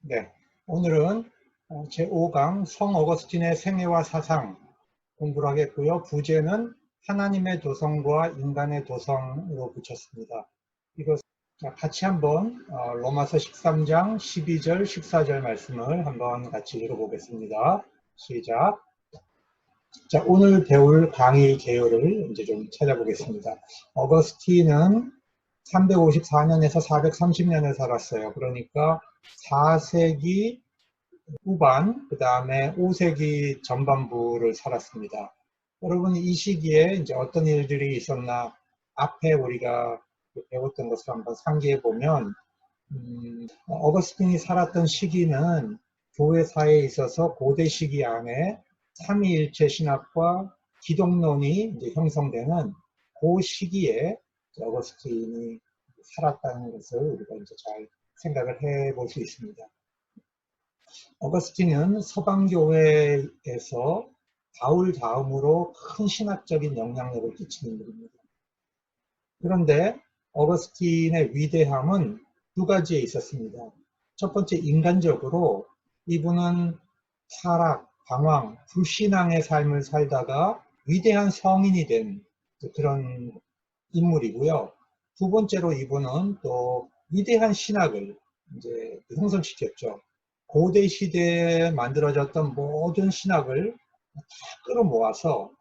네, 오늘은 제5강 성 어거스틴의 생애와 사상 공부를 하겠고요. 부제는 하나님의 도성과 인간의 도성으로 붙였습니다. 이것 같이 한번 로마서 13장 12절, 14절 말씀을 한번 같이 읽어보겠습니다. 시작. 자, 오늘 배울 강의 개요를 이제 좀 찾아보겠습니다. 어거스틴은 354년에서 430년을 살았어요. 그러니까 4세기 후반, 그 다음에 5세기 전반부를 살았습니다. 여러분, 이 시기에 이제 어떤 일들이 있었나, 앞에 우리가 배웠던 것을 한번 상기해 보면, 어거스틴이 살았던 시기는 교회사에 있어서 고대 시기 안에 삼위일체 신학과 기독론이 이제 형성되는 그 시기에 어거스틴이 살았다는 것을 우리가 이제 잘 생각을 해 볼 수 있습니다. 어거스틴은 서방교회에서 바울 다음으로 큰 신학적인 영향력을 끼치는 분입니다. 그런데 어거스틴의 위대함은 두 가지에 있었습니다. 첫 번째, 인간적으로 이분은 타락, 방황, 불신앙의 삶을 살다가 위대한 성인이 된 그런 인물이고요. 두 번째로 이분은 또 위대한 신학을 이제 형성시켰죠. 고대 시대에 만들어졌던 모든 신학을 다 끌어모아서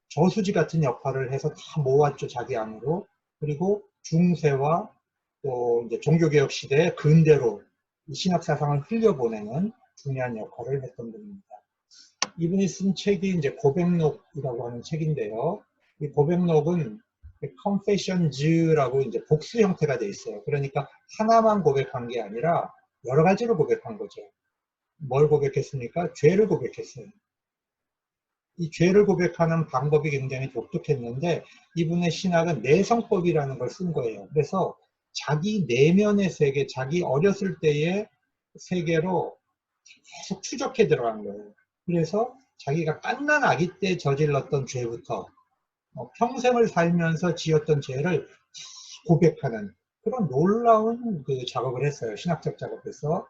저수지 같은 역할을 해서 다 모았죠, 자기 안으로. 그리고 중세와 또 이제 종교개혁 시대의 근대로 이 신학 사상을 흘려보내는 중요한 역할을 했던 분입니다. 이분이 쓴 책이 이제 고백록이라고 하는 책인데요. 이 고백록은 confessions라고 이제 복수 형태가 돼 있어요. 그러니까 하나만 고백한 게 아니라 여러 가지로 고백한 거죠. 뭘 고백했습니까? 죄를 고백했어요. 이 죄를 고백하는 방법이 굉장히 독특했는데 이분의 신학은 내성법이라는 걸 쓴 거예요. 그래서 자기 내면의 세계, 자기 어렸을 때의 세계로 계속 추적해 들어간 거예요. 그래서 자기가 갓난 아기 때 저질렀던 죄부터 평생을 살면서 지었던 죄를 고백하는 그런 놀라운 그 작업을 했어요. 신학적 작업에서.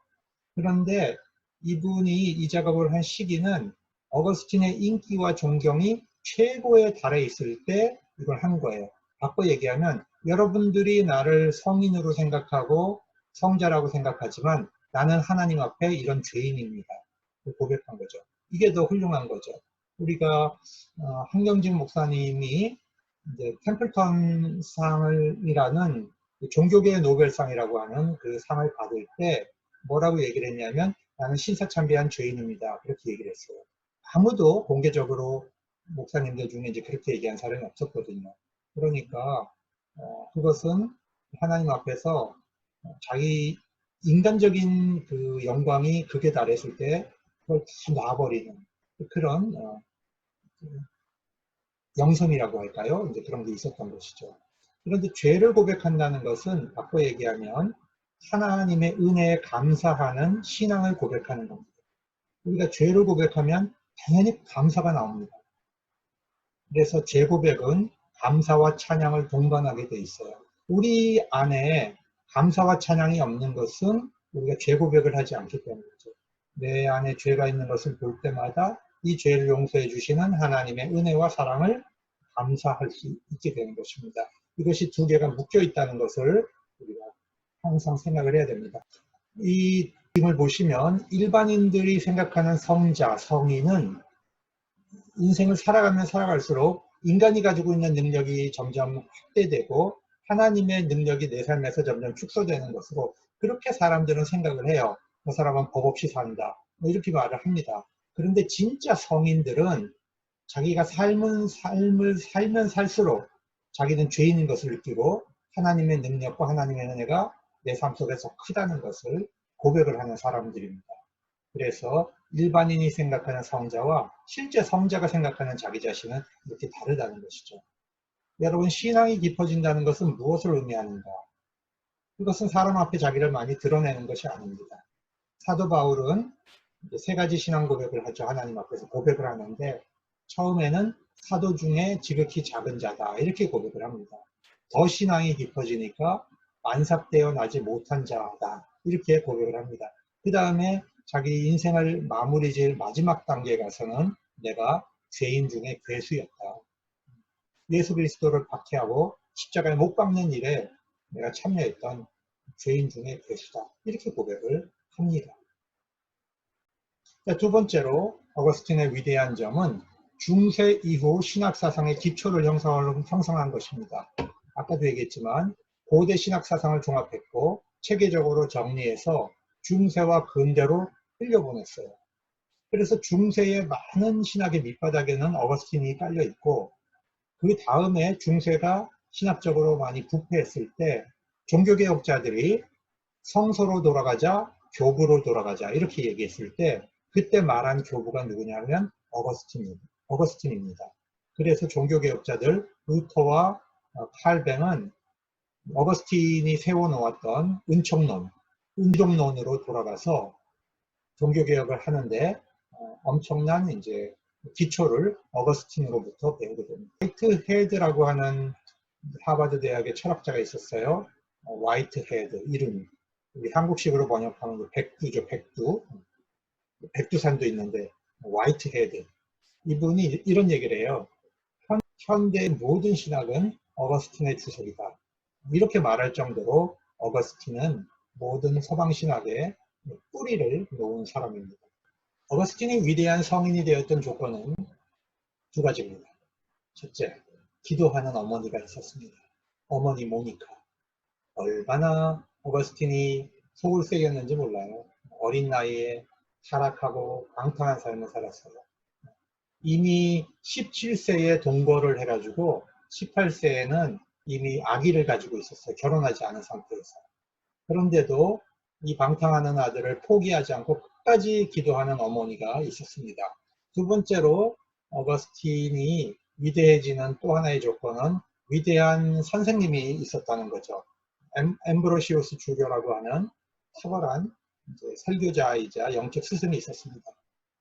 그런데 이분이 이 작업을 한 시기는 어거스틴의 인기와 존경이 최고에 달해 있을 때 이걸 한 거예요. 바꿔 얘기하면 여러분들이 나를 성인으로 생각하고 성자라고 생각하지만 나는 하나님 앞에 이런 죄인입니다. 고백한 거죠. 이게 더 훌륭한 거죠. 우리가 한경진 목사님이 이제 템플턴 상이라는 종교계의 노벨상이라고 하는 그 상을 받을 때 뭐라고 얘기를 했냐면 나는 신사참배한 죄인입니다. 그렇게 얘기를 했어요. 아무도 공개적으로 목사님들 중에 이제 그렇게 얘기한 사람이 없었거든요. 그러니까 그것은 하나님 앞에서 자기 인간적인 그 영광이 극에 달했을 때 그걸 다 놔버리는 그런 영성이라고 할까요? 이제 그런 게 있었던 것이죠. 그런데 죄를 고백한다는 것은 바꿔 얘기하면 하나님의 은혜에 감사하는 신앙을 고백하는 겁니다. 우리가 죄를 고백하면 당연히 감사가 나옵니다. 그래서 죄 고백은 감사와 찬양을 동반하게 돼 있어요. 우리 안에 감사와 찬양이 없는 것은 우리가 죄 고백을 하지 않기 때문이죠. 내 안에 죄가 있는 것을 볼 때마다 이 죄를 용서해 주시는 하나님의 은혜와 사랑을 감사할 수 있게 되는 것입니다. 이것이 두 개가 묶여 있다는 것을 우리가 항상 생각을 해야 됩니다. 이 그림을 보시면 일반인들이 생각하는 성자, 성인은 인생을 살아가면 살아갈수록 인간이 가지고 있는 능력이 점점 확대되고 하나님의 능력이 내 삶에서 점점 축소되는 것으로 그렇게 사람들은 생각을 해요. 그 사람은 법 없이 산다. 뭐 이렇게 말을 합니다. 그런데 진짜 성인들은 자기가 삶을 살면 살수록 자기는 죄인인 것을 느끼고 하나님의 능력과 하나님의 은혜가 내 삶 속에서 크다는 것을 고백을 하는 사람들입니다. 그래서 일반인이 생각하는 성자와 실제 성자가 생각하는 자기 자신은 이렇게 다르다는 것이죠. 여러분, 신앙이 깊어진다는 것은 무엇을 의미하는가? 그것은 사람 앞에 자기를 많이 드러내는 것이 아닙니다. 사도 바울은 세 가지 신앙 고백을 하죠. 하나님 앞에서 고백을 하는데 처음에는 사도 중에 지극히 작은 자다 이렇게 고백을 합니다. 더 신앙이 깊어지니까 안삭되어 나지 못한 자다 이렇게 고백을 합니다. 그 다음에 자기 인생을 마무리 지을 마지막 단계에 가서는 내가 죄인 중에 괴수였다. 예수 그리스도를 박해하고 십자가에 못 박는 일에 내가 참여했던 죄인 중에 괴수다. 이렇게 고백을 합니다. 두 번째로 어거스틴의 위대한 점은 중세 이후 신학사상의 기초를 형성한 것입니다. 아까도 얘기했지만 고대 신학사상을 종합했고 체계적으로 정리해서 중세와 근대로 흘려보냈어요. 그래서 중세의 많은 신학의 밑바닥에는 어거스틴이 깔려 있고, 그 다음에 중세가 신학적으로 많이 부패했을 때 종교개혁자들이 성서로 돌아가자, 교부로 돌아가자 이렇게 얘기했을 때 그때 말한 교부가 누구냐면 어거스틴입니다. 그래서 종교개혁자들 루터와 칼뱅은 어거스틴이 세워놓았던 은총론, 운동론으로 돌아가서 종교개혁을 하는데 엄청난 이제 기초를 어거스틴으로부터 배우게 됩니다. 화이트 헤드라고 하는 하버드 대학의 철학자가 있었어요. 화이트 헤드 이름, 우리 한국식으로 번역하면 백두죠. 백두산도 있는데 화이트 헤드. 이분이 이런 얘기를 해요. 현대 모든 신학은 어거스틴의 주석이다. 이렇게 말할 정도로 어거스틴은 모든 서방 신학의 뿌리를 놓은 사람입니다. 어거스틴이 위대한 성인이 되었던 조건은 두 가지입니다. 첫째, 기도하는 어머니가 있었습니다. 어머니 모니카. 얼마나 어거스틴이 속을 새겼는지 몰라요. 어린 나이에 타락하고 방탕한 삶을 살았어요. 이미 17세에 동거를 해가지고 18세에는 이미 아기를 가지고 있었어요. 결혼하지 않은 상태에서. 그런데도 이 방탕하는 아들을 포기하지 않고 끝까지 기도하는 어머니가 있었습니다. 두 번째로 어거스틴이 위대해지는 또 하나의 조건은 위대한 선생님이 있었다는 거죠. 엠브로시우스 주교라고 하는 탁월한 설교자이자 영적 스승이 있었습니다.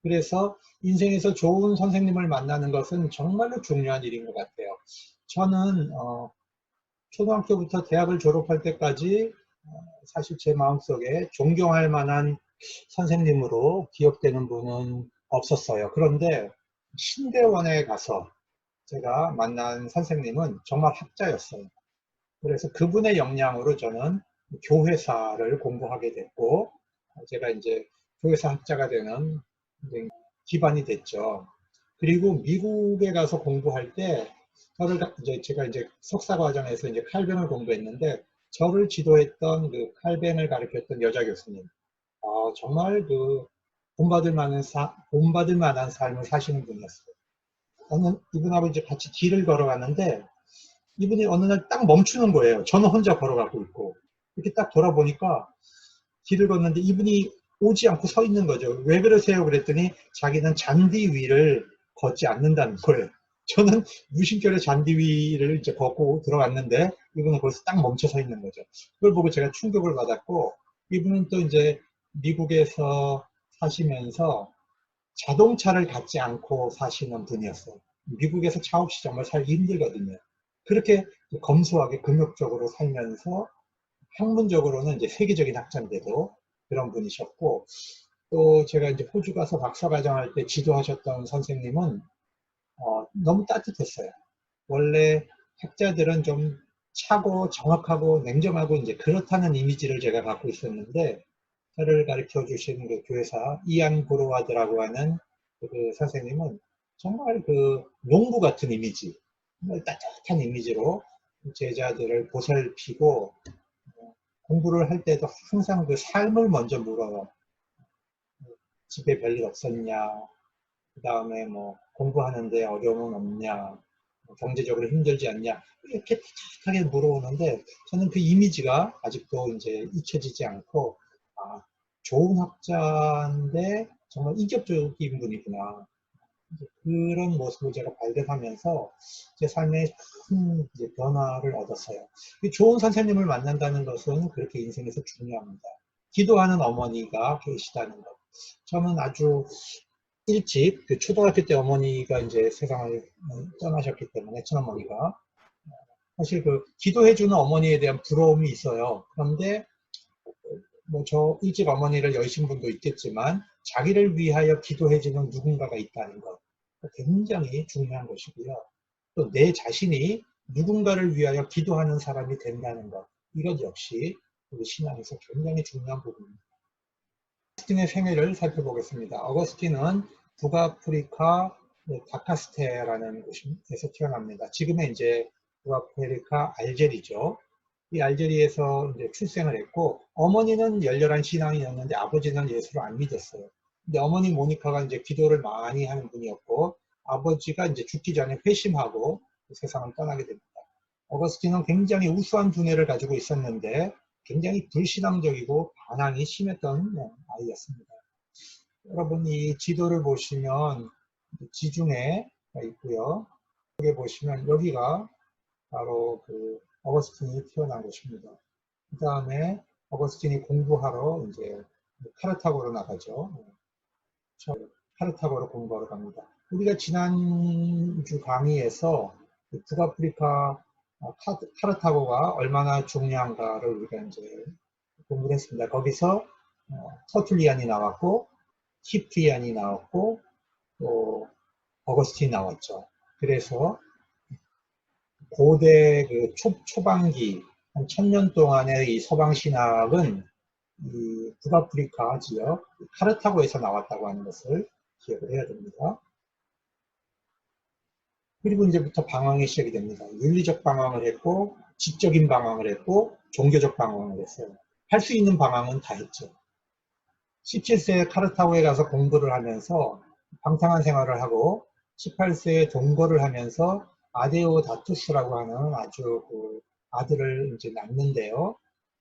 그래서 인생에서 좋은 선생님을 만나는 것은 정말로 중요한 일인 것 같아요. 저는 초등학교부터 대학을 졸업할 때까지 사실 제 마음속에 존경할 만한 선생님으로 기억되는 분은 없었어요. 그런데 신대원에 가서 제가 만난 선생님은 정말 학자였어요. 그래서 그분의 영향으로 저는 교회사를 공부하게 됐고, 제가 이제 교회사 학자가 되는 기반이 됐죠. 그리고 미국에 가서 공부할 때 제가 이제 석사 과정에서 이제 칼뱅을 공부했는데, 저를 지도했던 그 칼뱅을 가르쳤던 여자 교수님, 정말 그 본받을 만한 삶을 사시는 분이었어요. 이분하고 이제 같이 길을 걸어갔는데, 이분이 어느 날 딱 멈추는 거예요. 저는 혼자 걸어가고 있고. 이렇게 딱 돌아보니까 길을 걷는데 이분이 오지 않고 서 있는 거죠. 왜 그러세요? 그랬더니 자기는 잔디 위를 걷지 않는다는 거예요. 저는 무심결에 잔디 위를 이제 걷고 들어갔는데 이분은 거기서 딱 멈춰 서 있는 거죠. 그걸 보고 제가 충격을 받았고, 이분은 또 이제 미국에서 사시면서 자동차를 갖지 않고 사시는 분이었어요. 미국에서 차 없이 정말 살기 힘들거든요. 그렇게 검소하게 금욕적으로 살면서 학문적으로는 이제 세계적인 학자인데도 그런 분이셨고, 또 제가 이제 호주 가서 박사과정 할 때 지도하셨던 선생님은 너무 따뜻했어요. 원래 학자들은 좀 차고 정확하고 냉정하고 이제 그렇다는 이미지를 제가 갖고 있었는데, 저를 가르쳐 주신 그 교회사 이안 브로와드라고 하는 그 선생님은 정말 그 농부 같은 이미지, 정말 따뜻한 이미지로 제자들을 보살피고, 공부를 할 때도 항상 그 삶을 먼저 물어요. 집에 별일 없었냐, 그 다음에 뭐 공부하는데 어려움은 없냐, 경제적으로 힘들지 않냐, 이렇게 따뜻하게 물어오는데, 저는 그 이미지가 아직도 이제 잊혀지지 않고, 좋은 학자인데 정말 인격적인 분이구나, 그런 모습을 제가 발견하면서 제 삶에 큰 변화를 얻었어요. 좋은 선생님을 만난다는 것은 그렇게 인생에서 중요합니다. 기도하는 어머니가 계시다는 것. 저는 아주 일찍 그 초등학교 때 어머니가 이제 세상을 떠나셨기 때문에, 친어머니가 사실 그 기도해주는 어머니에 대한 부러움이 있어요. 그런데 뭐 저 일찍 어머니를 여의신 분도 있겠지만 자기를 위하여 기도해주는 누군가가 있다는 것 굉장히 중요한 것이고요. 또 내 자신이 누군가를 위하여 기도하는 사람이 된다는 것 이것 역시 우리 신앙에서 굉장히 중요한 부분입니다. 어거스틴의 생애를 살펴보겠습니다. 어거스틴은 북아프리카 다카스테라는 곳에서 태어납니다. 지금의 이제 북아프리카 알제리죠. 이 알제리에서 이제 출생을 했고 어머니는 열렬한 신앙이었는데 아버지는 예수를 안 믿었어요. 근데 어머니 모니카가 이제 기도를 많이 하는 분이었고 아버지가 이제 죽기 전에 회심하고 세상을 떠나게 됩니다. 어거스틴은 굉장히 우수한 두뇌를 가지고 있었는데 굉장히 불신앙적이고 반항이 심했던 아이였습니다. 여러분 이 지도를 보시면 지중해가 있고요. 여기 보시면 여기가 바로 그 어거스틴이 태어난 곳입니다. 그 다음에 어거스틴이 공부하러 이제 카르타고로 나가죠. 카르타고로 공부하러 갑니다. 우리가 지난주 강의에서 북아프리카 카르타고가 얼마나 중요한가를 우리가 이제 공부를 했습니다. 거기서 터툴리안이 나왔고 키프리안이 나왔고 또 어거스틴이 나왔죠. 그래서 고대 그 초반기 한 1000년 동안의 이 서방 신학은 이 북아프리카 지역 카르타고에서 나왔다고 하는 것을 기억을 해야 됩니다. 그리고 이제부터 방황이 시작이 됩니다. 윤리적 방황을 했고 지적인 방황을 했고 종교적 방황을 했어요. 할 수 있는 방황은 다 했죠. 17세에 카르타고에 가서 공부를 하면서 방탕한 생활을 하고 18세에 동거를 하면서 아데오다투스라고 하는 아주 그 아들을 이제 낳는데요.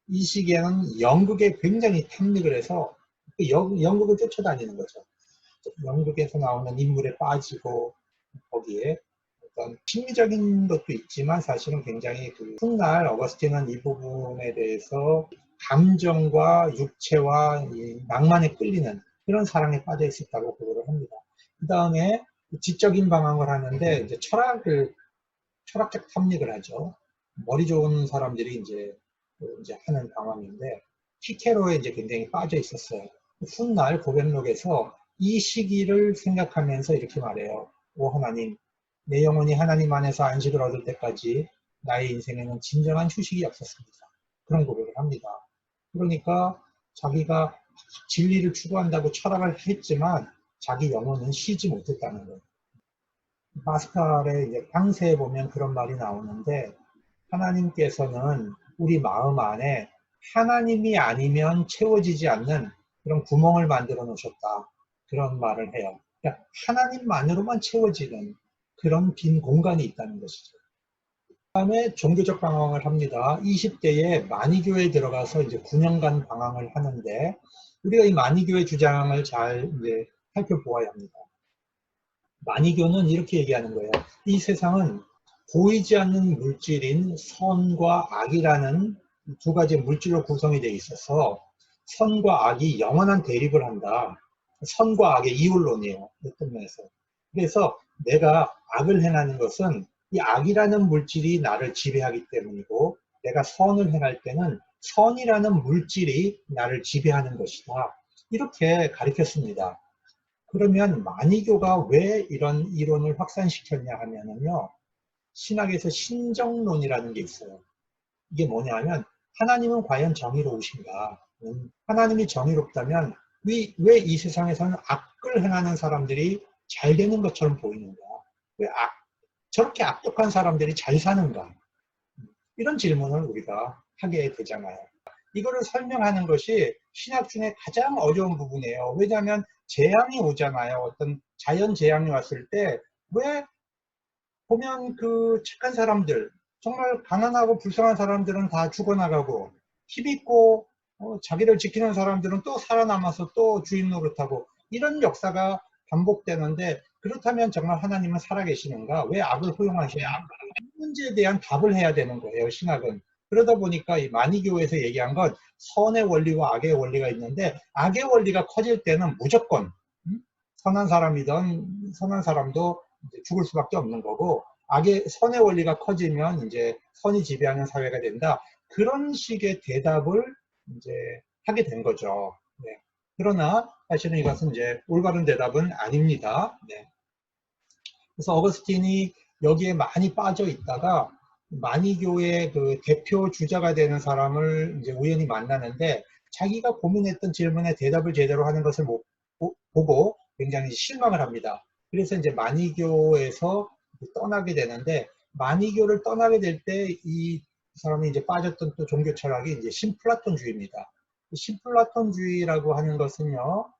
이 시기에는 영국에 굉장히 탐닉을 해서 영국을 쫓아다니는 거죠. 영국에서 나오는 인물에 빠지고 거기에 어떤 심리적인 것도 있지만 사실은 굉장히 그 훗날 어거스틴은 이 부분에 대해서 감정과 육체와 이 낭만에 끌리는 그런 사랑에 빠져 있었다고 보고를 합니다. 그 다음에 지적인 방황을 하는데 이제 철학적 탐닉을 하죠. 머리 좋은 사람들이 이제 하는 방황인데 키케로에 이제 굉장히 빠져 있었어요. 훗날 고백록에서 이 시기를 생각하면서 이렇게 말해요. 오 하나님, 내 영혼이 하나님 안에서 안식을 얻을 때까지 나의 인생에는 진정한 휴식이 없었습니다. 그런 고백을 합니다. 그러니까 자기가 진리를 추구한다고 철학을 했지만 자기 영혼은 쉬지 못했다는 거예요. 파스칼의 이제 강세에 보면 그런 말이 나오는데 하나님께서는 우리 마음 안에 하나님이 아니면 채워지지 않는 그런 구멍을 만들어 놓으셨다. 그런 말을 해요. 그러니까 하나님만으로만 채워지는 그런 빈 공간이 있다는 것이죠. 그 다음에 종교적 방황을 합니다. 20대에 마니교에 들어가서 이제 9년간 방황을 하는데 우리가 이 마니교의 주장을 잘 이제 살펴보아야 합니다. 마니교는 이렇게 얘기하는 거예요. 이 세상은 보이지 않는 물질인 선과 악이라는 두 가지 물질로 구성이 되어 있어서 선과 악이 영원한 대립을 한다. 선과 악의 이율론이에요. 어떤 면에서. 그래서 내가 악을 행하는 것은 이 악이라는 물질이 나를 지배하기 때문이고 내가 선을 행할 때는 선이라는 물질이 나를 지배하는 것이다. 이렇게 가르쳤습니다. 그러면 마니교가 왜 이런 이론을 확산시켰냐 하면요. 신학에서 신정론이라는 게 있어요. 이게 뭐냐면 하나님은 과연 정의로우신가? 하나님이 정의롭다면 왜 이 세상에서는 악을 행하는 사람들이 잘 되는 것처럼 보이는가? 왜 저렇게 악독한 사람들이 잘 사는가? 이런 질문을 우리가 하게 되잖아요. 이거를 설명하는 것이 신학 중에 가장 어려운 부분이에요. 왜냐하면 재앙이 오잖아요. 어떤 자연 재앙이 왔을 때 왜 보면 그 착한 사람들, 정말 가난하고 불쌍한 사람들은 다 죽어나가고 힘있고 자기를 지키는 사람들은 또 살아남아서 또 주인 노릇하고 이런 역사가 반복되는데 그렇다면 정말 하나님은 살아계시는가? 왜 악을 허용하시냐? 이 문제에 대한 답을 해야 되는 거예요. 신학은. 그러다 보니까 이 마니교에서 얘기한 건 선의 원리와 악의 원리가 있는데 악의 원리가 커질 때는 무조건 선한 사람이든 선한 사람도 죽을 수밖에 없는 거고 선의 원리가 커지면 이제 선이 지배하는 사회가 된다. 그런 식의 대답을 이제 하게 된 거죠. 네. 그러나 사실은 이것은 이제 올바른 대답은 아닙니다. 네. 그래서 어거스틴이 여기에 많이 빠져 있다가 마니교의 그 대표 주자가 되는 사람을 이제 우연히 만나는데 자기가 고민했던 질문에 대답을 제대로 하는 것을 보고 굉장히 실망을 합니다. 그래서 이제 마니교에서 떠나게 되는데 마니교를 떠나게 될 때 이 사람이 이제 빠졌던 또 종교 철학이 이제 신플라톤주의입니다. 신플라톤주의라고 하는 것은요,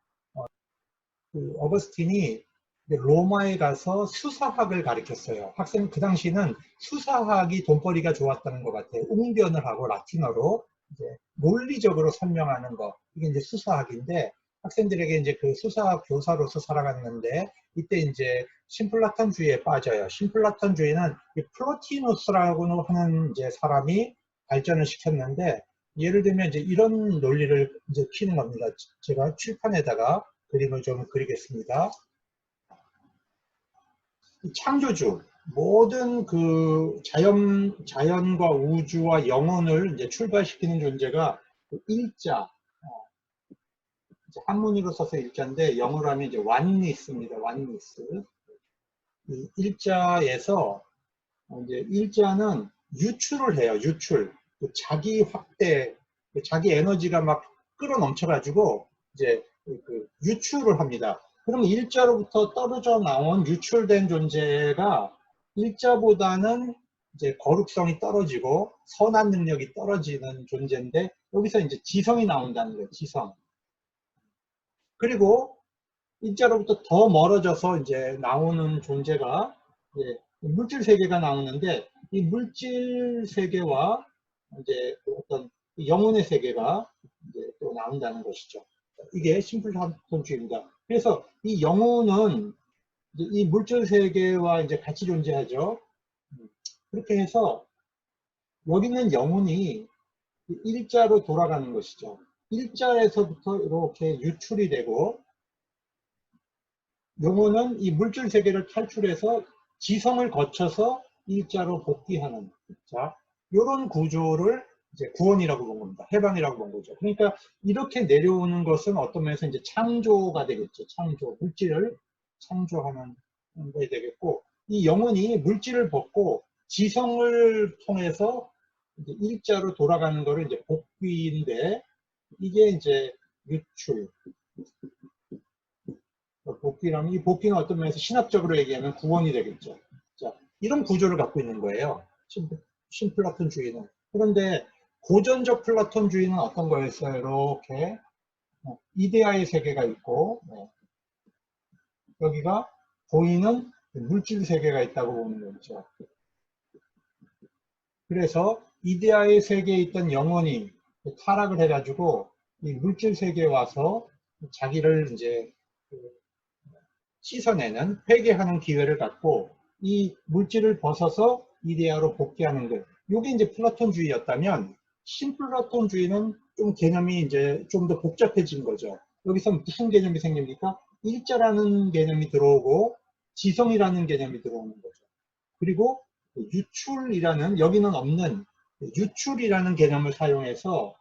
그 어거스틴이 로마에 가서 수사학을 가르쳤어요. 학생 그 당시는 수사학이 돈벌이가 좋았다는 것 같아요. 웅변을 하고 라틴어로 이제 논리적으로 설명하는 거, 이게 이제 수사학인데 학생들에게 이제 그 수사학 교사로서 살아갔는데 이때 이제 신플라톤주의에 빠져요. 신플라톤주의는 플로티누스라고 하는 이제 사람이 발전을 시켰는데 예를 들면 이제 이런 논리를 이제 피는 겁니다. 제가 칠판에다가 그림을 좀 그리겠습니다. 창조주, 모든 그 자연과 우주와 영혼을 이제 출발시키는 존재가 일자, 한문으로 써서 일자인데 영어로 하면 이제 완니스입니다. 완니스. 이 일자에서 이제 일자는 유출을 해요. 유출. 자기 확대, 자기 에너지가 막 끌어넘쳐가지고 이제 그 유출을 합니다. 그럼 일자로부터 떨어져 나온 유출된 존재가 일자보다는 이제 거룩성이 떨어지고 선한 능력이 떨어지는 존재인데 여기서 이제 지성이 나온다는 거예요. 지성. 그리고 일자로부터 더 멀어져서 이제 나오는 존재가 이제 물질 세계가 나오는데 이 물질 세계와 이제 어떤 영혼의 세계가 이제 또 나온다는 것이죠. 이게 심플톤주의입니다. 그래서 이 영혼은 이 물질 세계와 이제 같이 존재하죠. 그렇게 해서 여기 있는 영혼이 일자로 돌아가는 것이죠. 일자에서부터 이렇게 유출이 되고 영혼은 이 물질 세계를 탈출해서 지성을 거쳐서 일자로 복귀하는, 자, 이런 구조를 이제 구원이라고 본 겁니다. 해방이라고 본 거죠. 그러니까 이렇게 내려오는 것은 어떤 면에서 이제 창조가 되겠죠. 창조, 물질을 창조하는 것이 되겠고, 이 영혼이 물질을 벗고 지성을 통해서 이제 일자로 돌아가는 거를 이제 복귀인데, 이게 이제 유출, 복귀라면 이 복귀는 어떤 면에서 신학적으로 얘기하면 구원이 되겠죠. 자, 이런 구조를 갖고 있는 거예요. 신플라톤주의는. 그런데 고전적 플라톤주의는 어떤 거였어요? 이렇게 이데아의 세계가 있고 여기가 보이는 물질 세계가 있다고 보는 거죠. 그래서 이데아의 세계에 있던 영혼이 타락을 해가지고 이 물질 세계에 와서 자기를 이제 씻어내는, 회개하는 기회를 갖고 이 물질을 벗어서 이데아로 복귀하는 것. 이게 이제 플라톤주의였다면 신플라톤주의는 좀 개념이 이제 좀 더 복잡해진 거죠. 여기서 무슨 개념이 생깁니까? 일자라는 개념이 들어오고 지성이라는 개념이 들어오는 거죠. 그리고 유출이라는, 여기는 없는 유출이라는 개념을 사용해서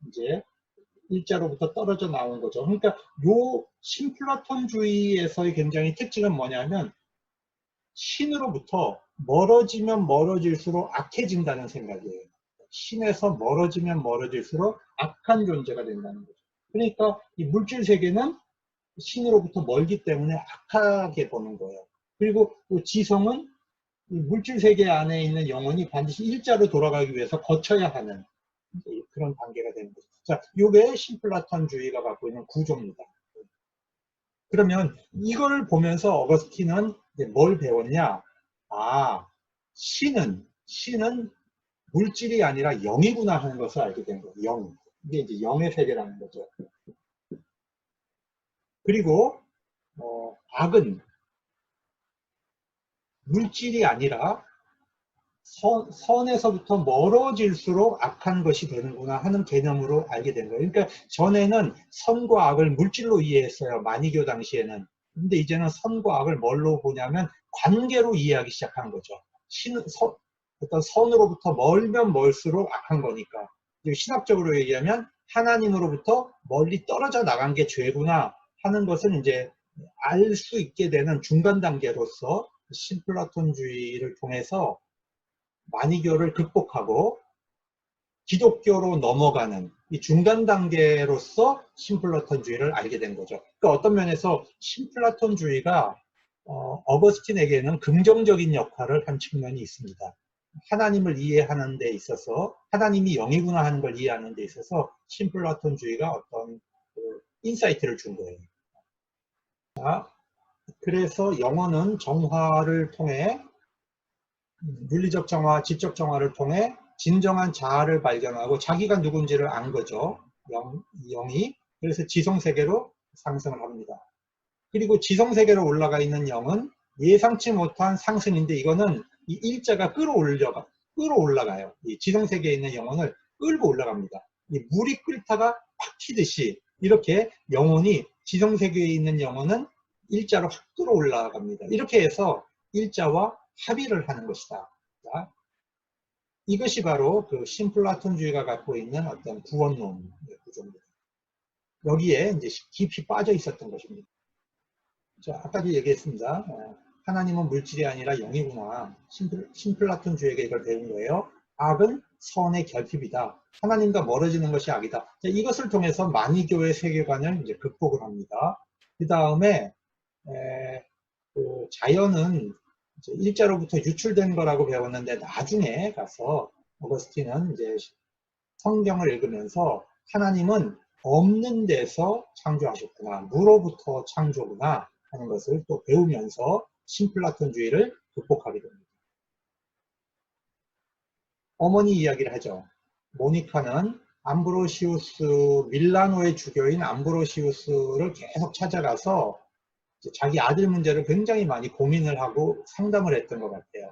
이제 일자로부터 떨어져 나온 거죠. 그러니까 요 신플라톤주의에서의 굉장히 특징은 뭐냐면 신으로부터 멀어지면 멀어질수록 악해진다는 생각이에요. 신에서 멀어지면 멀어질수록 악한 존재가 된다는 거죠. 그러니까 이 물질 세계는 신으로부터 멀기 때문에 악하게 보는 거예요. 그리고 또 지성은 이 물질 세계 안에 있는 영혼이 반드시 일자로 돌아가기 위해서 거쳐야 하는 그런 관계가 되는 거죠. 자, 이게 신플라톤주의가 갖고 있는 구조입니다. 그러면 이걸 보면서 어거스틴은 이제 뭘 배웠냐? 아, 신은 물질이 아니라 영이구나 하는 것을 알게 된 거예요. 영. 이게 이제 영의 세계라는 거죠. 그리고 악은 물질이 아니라 선에서부터 멀어질수록 악한 것이 되는구나 하는 개념으로 알게 된 거예요. 그러니까 전에는 선과 악을 물질로 이해했어요. 마니교 당시에는. 근데 이제는 선과 악을 뭘로 보냐면 관계로 이해하기 시작한 거죠. 어떤 선으로부터 멀면 멀수록 악한 거니까. 신학적으로 얘기하면 하나님으로부터 멀리 떨어져 나간 게 죄구나 하는 것은 이제 알 수 있게 되는 중간 단계로서 신플라톤주의를 통해서 마니교를 극복하고 기독교로 넘어가는 이 중간 단계로서 신플라톤주의를 알게 된 거죠. 그러니까 어떤 면에서 신플라톤주의가 어거스틴에게는 긍정적인 역할을 한 측면이 있습니다. 하나님을 이해하는 데 있어서, 하나님이 영이구나 하는 걸 이해하는 데 있어서 신플라톤주의가 어떤 인사이트를 준 거예요. 자, 그래서 영어는 정화를 통해, 윤리적 정화, 지적 정화를 통해 진정한 자아를 발견하고 자기가 누군지를 안 거죠. 영이. 그래서 지성세계로 상승을 합니다. 그리고 지성세계로 올라가 있는 영은 예상치 못한 상승인데, 이거는 이 일자가 끌어올라가요. 이 지성세계에 있는 영혼을 끌고 올라갑니다. 이 물이 끓다가 팍 튀듯이 이렇게 영혼이, 지성세계에 있는 영혼은 일자로 확 끌어올라갑니다. 이렇게 해서 일자와 합의를 하는 것이다. 자, 이것이 바로 그 신플라톤주의가 갖고 있는 어떤 구원론의 구조입니다. 여기에 이제 깊이 빠져 있었던 것입니다. 자, 아까도 얘기했습니다. 하나님은 물질이 아니라 영이구나. 신플라톤주의에게 이걸 배운 거예요. 악은 선의 결핍이다. 하나님과 멀어지는 것이 악이다. 자, 이것을 통해서 마니교의 세계관을 이제 극복을 합니다. 그 다음에 그 자연은 이제 일자로부터 유출된 거라고 배웠는데, 나중에 가서 어거스틴은 이제 성경을 읽으면서 하나님은 없는 데서 창조하셨구나, 무로부터 창조구나 하는 것을 또 배우면서 신플라톤주의를 극복하게 됩니다. 어머니 이야기를 하죠. 모니카는 암브로시우스, 밀라노의 주교인 암브로시우스를 계속 찾아가서 자기 아들 문제를 굉장히 많이 고민을 하고 상담을 했던 것 같아요.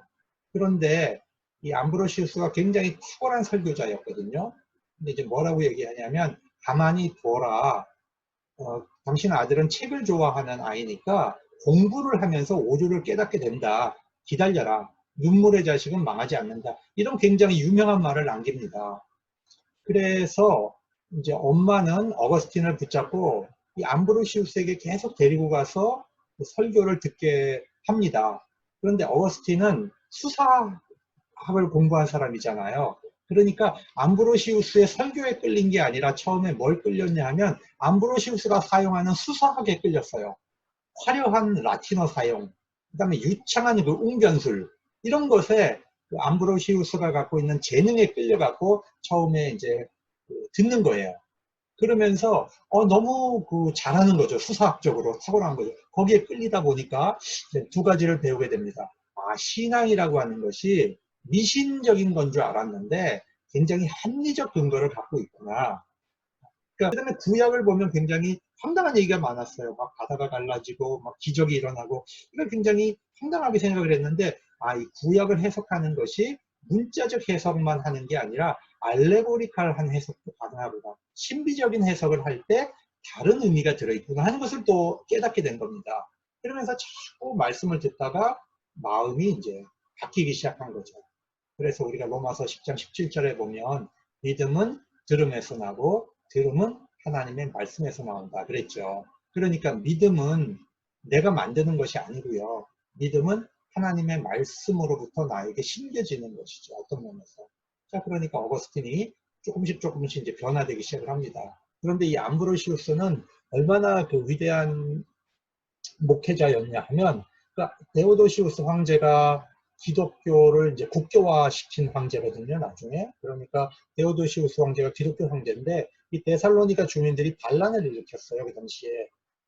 그런데 이 암브로시우스가 굉장히 탁월한 설교자였거든요. 근데 이제 뭐라고 얘기하냐면, 가만히 둬라. 당신 아들은 책을 좋아하는 아이니까 공부를 하면서 오류를 깨닫게 된다. 기다려라. 눈물의 자식은 망하지 않는다. 이런 굉장히 유명한 말을 남깁니다. 그래서 이제 엄마는 어거스틴을 붙잡고 이 암브로시우스에게 계속 데리고 가서 설교를 듣게 합니다. 그런데 어거스틴은 수사학을 공부한 사람이잖아요. 그러니까 암브로시우스의 설교에 끌린 게 아니라 처음에 뭘 끌렸냐 하면, 암브로시우스가 사용하는 수사학에 끌렸어요. 화려한 라틴어 사용, 그 다음에 유창한 그 웅변술, 이런 것에 그 암브로시우스가 갖고 있는 재능에 끌려갖고 처음에 이제 듣는 거예요. 그러면서 너무 잘하는 거죠. 수사학적으로 탁월한 거죠. 거기에 끌리다 보니까 두 가지를 배우게 됩니다. 신앙이라고 하는 것이 미신적인 건 줄 알았는데 굉장히 합리적 근거를 갖고 있구나. 그러니까 그다음에 구약을 보면 굉장히 황당한 얘기가 많았어요. 막 바다가 갈라지고 막 기적이 일어나고, 이걸 굉장히 황당하게 생각을 했는데, 이 구약을 해석하는 것이 문자적 해석만 하는 게 아니라 알레고리칼한 해석도 가능하구나. 신비적인 해석을 할 때 다른 의미가 들어있구나 하는 것을 또 깨닫게 된 겁니다. 그러면서 자꾸 말씀을 듣다가 마음이 이제 바뀌기 시작한 거죠. 그래서 우리가 로마서 10장 17절에 보면, 믿음은 들음에서 나고 들음은 하나님의 말씀에서 나온다 그랬죠. 그러니까 믿음은 내가 만드는 것이 아니고요. 믿음은 하나님의 말씀으로부터 나에게 심겨지는 것이죠. 어떤 면에서. 자, 그러니까 어거스틴이 조금씩 이제 변화되기 시작을 합니다. 그런데 이 암브로시우스는 얼마나 그 위대한 목회자였냐 하면, 그러니까 데오도시우스 황제가 기독교를 이제 국교화시킨 황제거든요, 나중에. 그러니까 데오도시우스 황제가 기독교 황제인데, 이 데살로니가 주민들이 반란을 일으켰어요, 그 당시에.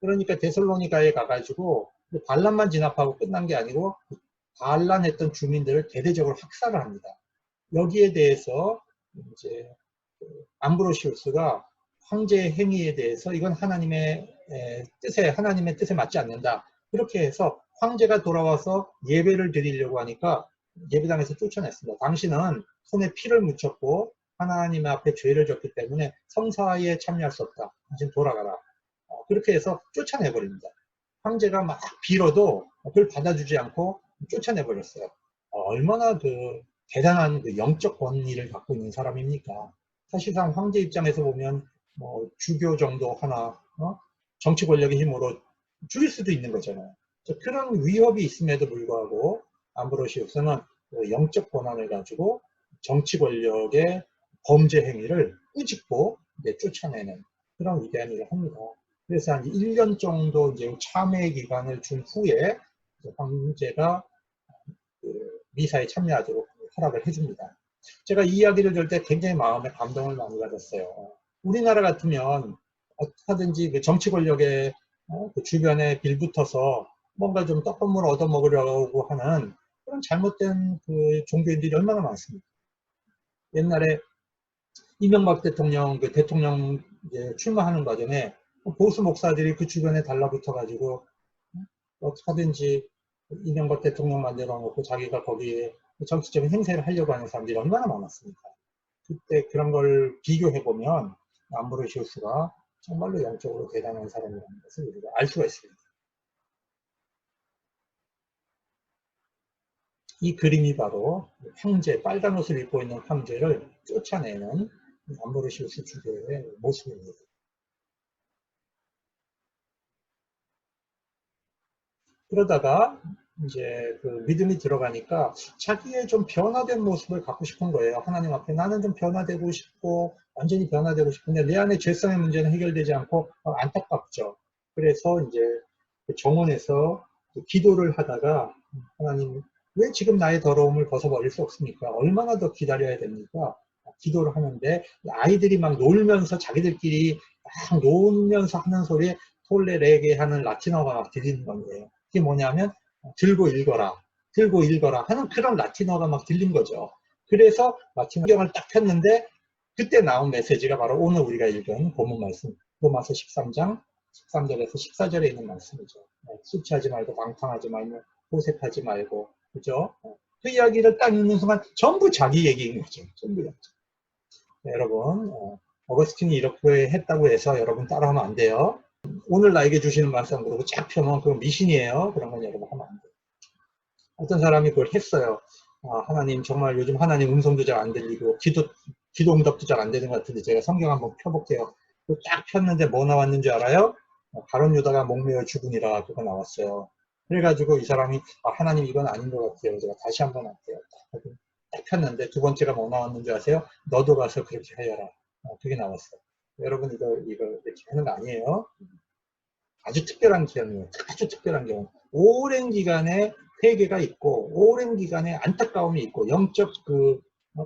그러니까 데살로니가에 가가지고 반란만 진압하고 끝난 게 아니고 반란했던 주민들을 대대적으로 학살을 합니다. 여기에 대해서 이제 암브로시우스가 황제의 행위에 대해서 이건 하나님의 뜻에 맞지 않는다. 그렇게 해서 황제가 돌아와서 예배를 드리려고 하니까 예배당에서 쫓아냈습니다. 당신은 손에 피를 묻혔고 하나님 앞에 죄를 졌기 때문에 성사에 참여할 수 없다. 당신 돌아가라. 그렇게 해서 쫓아내버립니다. 황제가 막 빌어도 그걸 받아주지 않고 쫓아내버렸어요. 얼마나 대단한 영적 권위를 갖고 있는 사람입니까? 사실상 황제 입장에서 보면 뭐 주교 정도 하나 정치 권력의 힘으로 죽일 수도 있는 거잖아요. 그런 위협이 있음에도 불구하고 암브로시우스는 영적 권한을 가지고 정치 권력의 범죄 행위를 꾸짖고 쫓아내는 그런 위대한 일을 합니다. 그래서 한 1년 정도 이제 참회 기간을 준 후에 황제가 그 미사에 참여하도록 허락을 해줍니다. 제가 이 이야기를 들을 때 굉장히 마음에 감동을 많이 받았어요. 우리나라 같으면 어떻게든지 그 정치 권력의 그 주변에 빌붙어서 뭔가 좀 떡고물 얻어먹으려고 하는 그런 잘못된 그 종교인들이 얼마나 많습니까? 옛날에 이명박 대통령 그 대통령 이제 출마하는 과정에 보수 목사들이 그 주변에 달라붙어 가지고 어떻게든지 이명박 대통령 만들어 놓고 자기가 거기에 정치적인 행세를 하려고 하는 사람들이 얼마나 많았습니까? 그때 그런 걸 비교해 보면 암브로시우스가 정말로 영적으로 대단한 사람이라는 것을 우리가 알 수가 있습니다. 이 그림이 바로 황제, 빨간 옷을 입고 있는 황제를 쫓아내는 암브로시우스 주교의 모습입니다. 그러다가 이제 그 믿음이 들어가니까 자기의 좀 변화된 모습을 갖고 싶은 거예요. 하나님 앞에 나는 좀 변화되고 싶고 완전히 변화되고 싶은데 내 안에 죄성의 문제는 해결되지 않고 안타깝죠. 그래서 이제 정원에서 기도를 하다가 하나님 왜 지금 나의 더러움을 벗어버릴 수 없습니까? 얼마나 더 기다려야 됩니까? 기도를 하는데 아이들이 막 놀면서 자기들끼리 막 놀면서 하는 소리에 톨레레게 하는 라틴어가 막 들리는 건데요. 그게 뭐냐면 들고 읽어라, 들고 읽어라 하는 그런 라틴어가 막 들린 거죠. 그래서 라틴어 성경을 딱 폈는데 그때 나온 메시지가 바로 오늘 우리가 읽은 본문 말씀 로마서 13장 13절에서 14절에 있는 말씀이죠. 술 취하지 말고 방탕하지 말고 호색하지 말고 그죠? 그 이야기를 딱 읽는 순간 전부 자기 얘기인 거죠. 전부 여러분 어거스틴이 이렇게 했다고 해서 여러분 따라하면 안 돼요. 오늘 나에게 주시는 말씀 그러고 쫙 펴면 그건 미신이에요. 그런 건 여러분 하면 안 돼요. 어떤 사람이 그걸 했어요. 하나님 정말 요즘 하나님 음성도 잘 안 들리고 기도 응답도 잘 안 되는 것 같은데 제가 성경 한번 펴볼게요. 딱 폈는데 뭐 나왔는 줄 알아요? 가룟 유다가 목매어 죽으니라 그거 나왔어요. 그래가지고 이 사람이 하나님 이건 아닌 것 같아요. 제가 다시 한번 할게요. 딱 폈는데 두 번째가 뭐 나왔는 줄 아세요? 너도 가서 그렇게 하여라. 그게 나왔어요. 여러분 이거 이렇게 하는 거 아니에요? 아주 특별한 경우, 아주 특별한 경우, 오랜 기간의 회개가 있고, 오랜 기간의 안타까움이 있고, 영적 그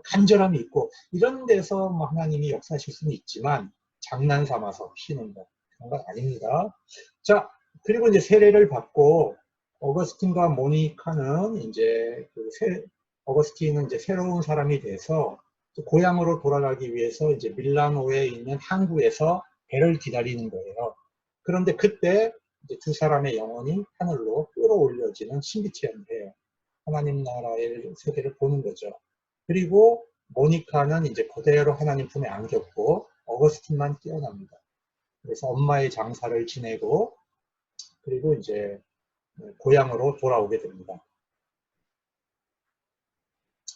간절함이 있고, 이런 데서 뭐 하나님이 역사하실 수는 있지만, 장난 삼아서 피는 거, 그런 건 아닙니다. 자, 그리고 이제 세례를 받고, 어거스틴과 모니카는 이제 어거스틴은 이제 새로운 사람이 돼서, 고향으로 돌아가기 위해서 이제 밀라노에 있는 항구에서 배를 기다리는 거예요. 그런데 그때 이제 두 사람의 영혼이 하늘로 끌어올려지는 신비 체험을 해요. 하나님 나라의 세계를 보는 거죠. 그리고 모니카는 이제 그대로 하나님 품에 안겼고 어거스틴만 깨어납니다. 그래서 엄마의 장사를 지내고 그리고 이제 고향으로 돌아오게 됩니다.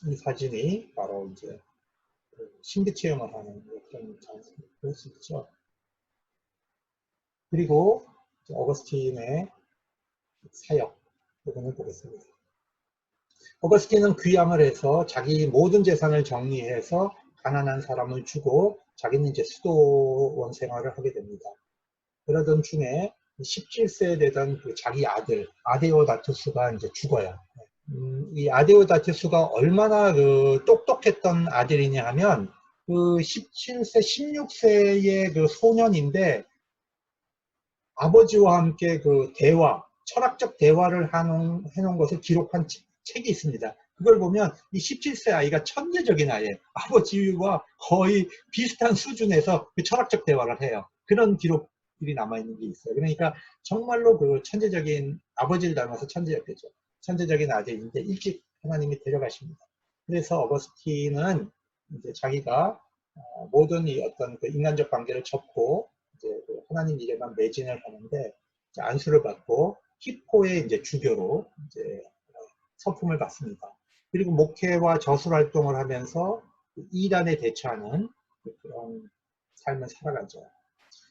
이 사진이 바로 이제 신비 체험을 하는 그런 장소를 볼 수 있죠. 그리고 어거스틴의 사역 부분을 보겠습니다. 어거스틴은 귀향을 해서 자기 모든 재산을 정리해서 가난한 사람을 주고 자기는 이제 수도원 생활을 하게 됩니다. 그러던 중에 17세 되던 그 자기 아들 아데오다투스가 이제 죽어요. 이 아데오다투스가 얼마나 그 똑똑했던 아들이냐 하면 그 17세, 16세의 그 소년인데 아버지와 함께 그 대화, 철학적 대화를 해놓은 것을 기록한 책이 있습니다. 그걸 보면 이 17세 아이가 천재적인 아이예요. 아버지와 거의 비슷한 수준에서 그 철학적 대화를 해요. 그런 기록들이 남아있는 게 있어요. 그러니까 정말로 그 천재적인 아버지를 닮아서 천재였겠죠. 천재적인 아들인데 일찍 하나님이 데려가십니다. 그래서 어거스틴은 이제 자기가 모든 이 어떤 그 인간적 관계를 접고 이제 하나님 일에만 매진을 하는데 안수를 받고 히포의 이제 주교로 이제 서품을 받습니다. 그리고 목회와 저술 활동을 하면서 이란에 대처하는 그런 삶을 살아가죠.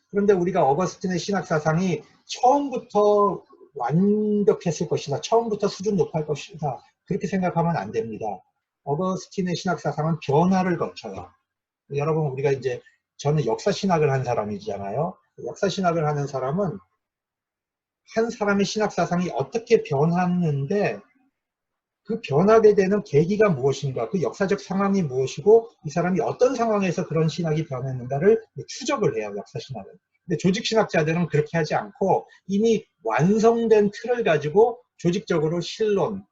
그런데 우리가 어거스틴의 신학 사상이 처음부터 완벽했을 것이다. 처음부터 수준 높을 것이다. 그렇게 생각하면 안 됩니다. 어거스틴의 신학 사상은 변화를 거쳐요. 여러분, 우리가 이제 저는 역사 신학을 한 사람이잖아요. 역사 신학을 하는 사람은 한 사람의 신학 사상이 어떻게 변했는데 그 변하게 되는 계기가 무엇인가, 그 역사적 상황이 무엇이고 이 사람이 어떤 상황에서 그런 신학이 변했는가를 추적을 해요, 역사 신학은. 근데 조직 신학자들은 그렇게 하지 않고 이미 완성된 틀을 가지고 조직적으로 신론,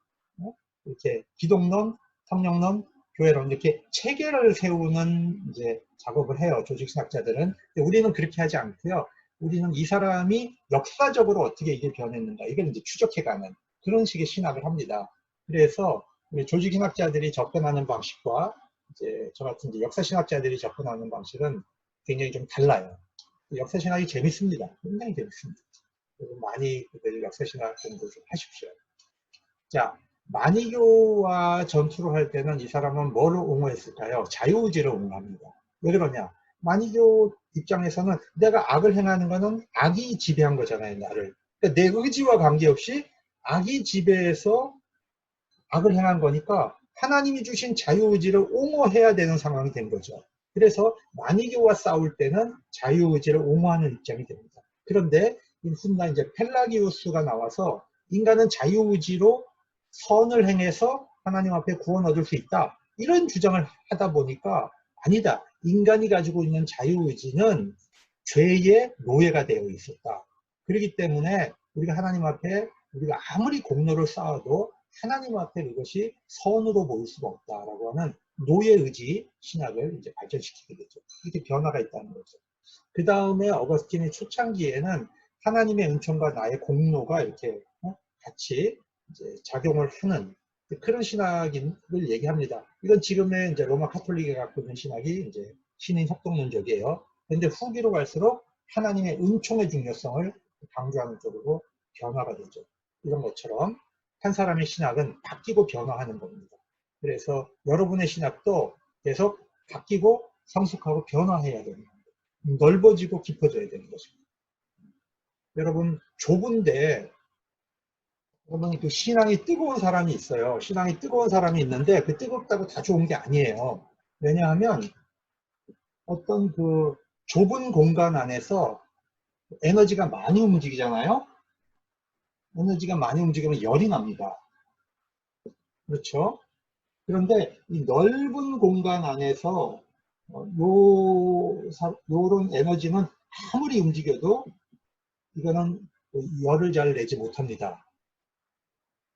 이렇게 기독론, 성령론, 교회론 이렇게 체계를 세우는 이제 작업을 해요, 조직 신학자들은. 근데 우리는 그렇게 하지 않고요. 우리는 이 사람이 역사적으로 어떻게 이게 변했는가, 이걸 이제 추적해가는 그런 식의 신학을 합니다. 그래서 우리 조직신학자들이 접근하는 방식과 이제 저 같은 이제 역사신학자들이 접근하는 방식은 굉장히 좀 달라요. 역사신학이 재밌습니다. 굉장히 재밌습니다. 많이 역사신학 공부 좀 하십시오. 자, 마니교와 전투를 할 때는 이 사람은 뭐를 옹호했을까요? 자유의지를 옹호합니다. 왜 그러냐? 마니교 입장에서는 내가 악을 행하는 것은 악이 지배한 거잖아요, 나를. 그러니까 내 의지와 관계없이 악이 지배해서 악을 행한 거니까 하나님이 주신 자유의지를 옹호해야 되는 상황이 된 거죠. 그래서 마니교와 싸울 때는 자유의지를 옹호하는 입장이 됩니다. 그런데 훗날 이제 펠라기우스가 나와서 인간은 자유의지로 선을 행해서 하나님 앞에 구원 얻을 수 있다, 이런 주장을 하다 보니까 아니다, 인간이 가지고 있는 자유의지는 죄의 노예가 되어 있었다. 그렇기 때문에 우리가 하나님 앞에 우리가 아무리 공로를 쌓아도 하나님 앞에 그것이 선으로 보일 수가 없다라고 하는 노예의지 신학을 이제 발전시키게 되죠. 이렇게 변화가 있다는 거죠. 그 다음에 어거스틴의 초창기에는 하나님의 은총과 나의 공로가 이렇게 같이 이제 작용을 하는 그런 신학을 얘기합니다. 이건 지금의 이제 로마 카톨릭이 갖고 있는 신학이 이제 신인 협동론적이에요. 그런데 후기로 갈수록 하나님의 은총의 중요성을 강조하는 쪽으로 변화가 되죠. 이런 것처럼 한 사람의 신학은 바뀌고 변화하는 겁니다. 그래서 여러분의 신학도 계속 바뀌고 성숙하고 변화해야 됩니다. 넓어지고 깊어져야 되는 것입니다. 여러분, 좁은데 여러분 그 신앙이 뜨거운 사람이 있어요. 신앙이 뜨거운 사람이 있는데 그 뜨겁다고 다 좋은 게 아니에요. 왜냐하면 어떤 그 좁은 공간 안에서 에너지가 많이 움직이잖아요. 에너지가 많이 움직이면 열이 납니다. 그렇죠? 그런데 이 넓은 공간 안에서 요런 에너지는 아무리 움직여도 이거는 열을 잘 내지 못합니다.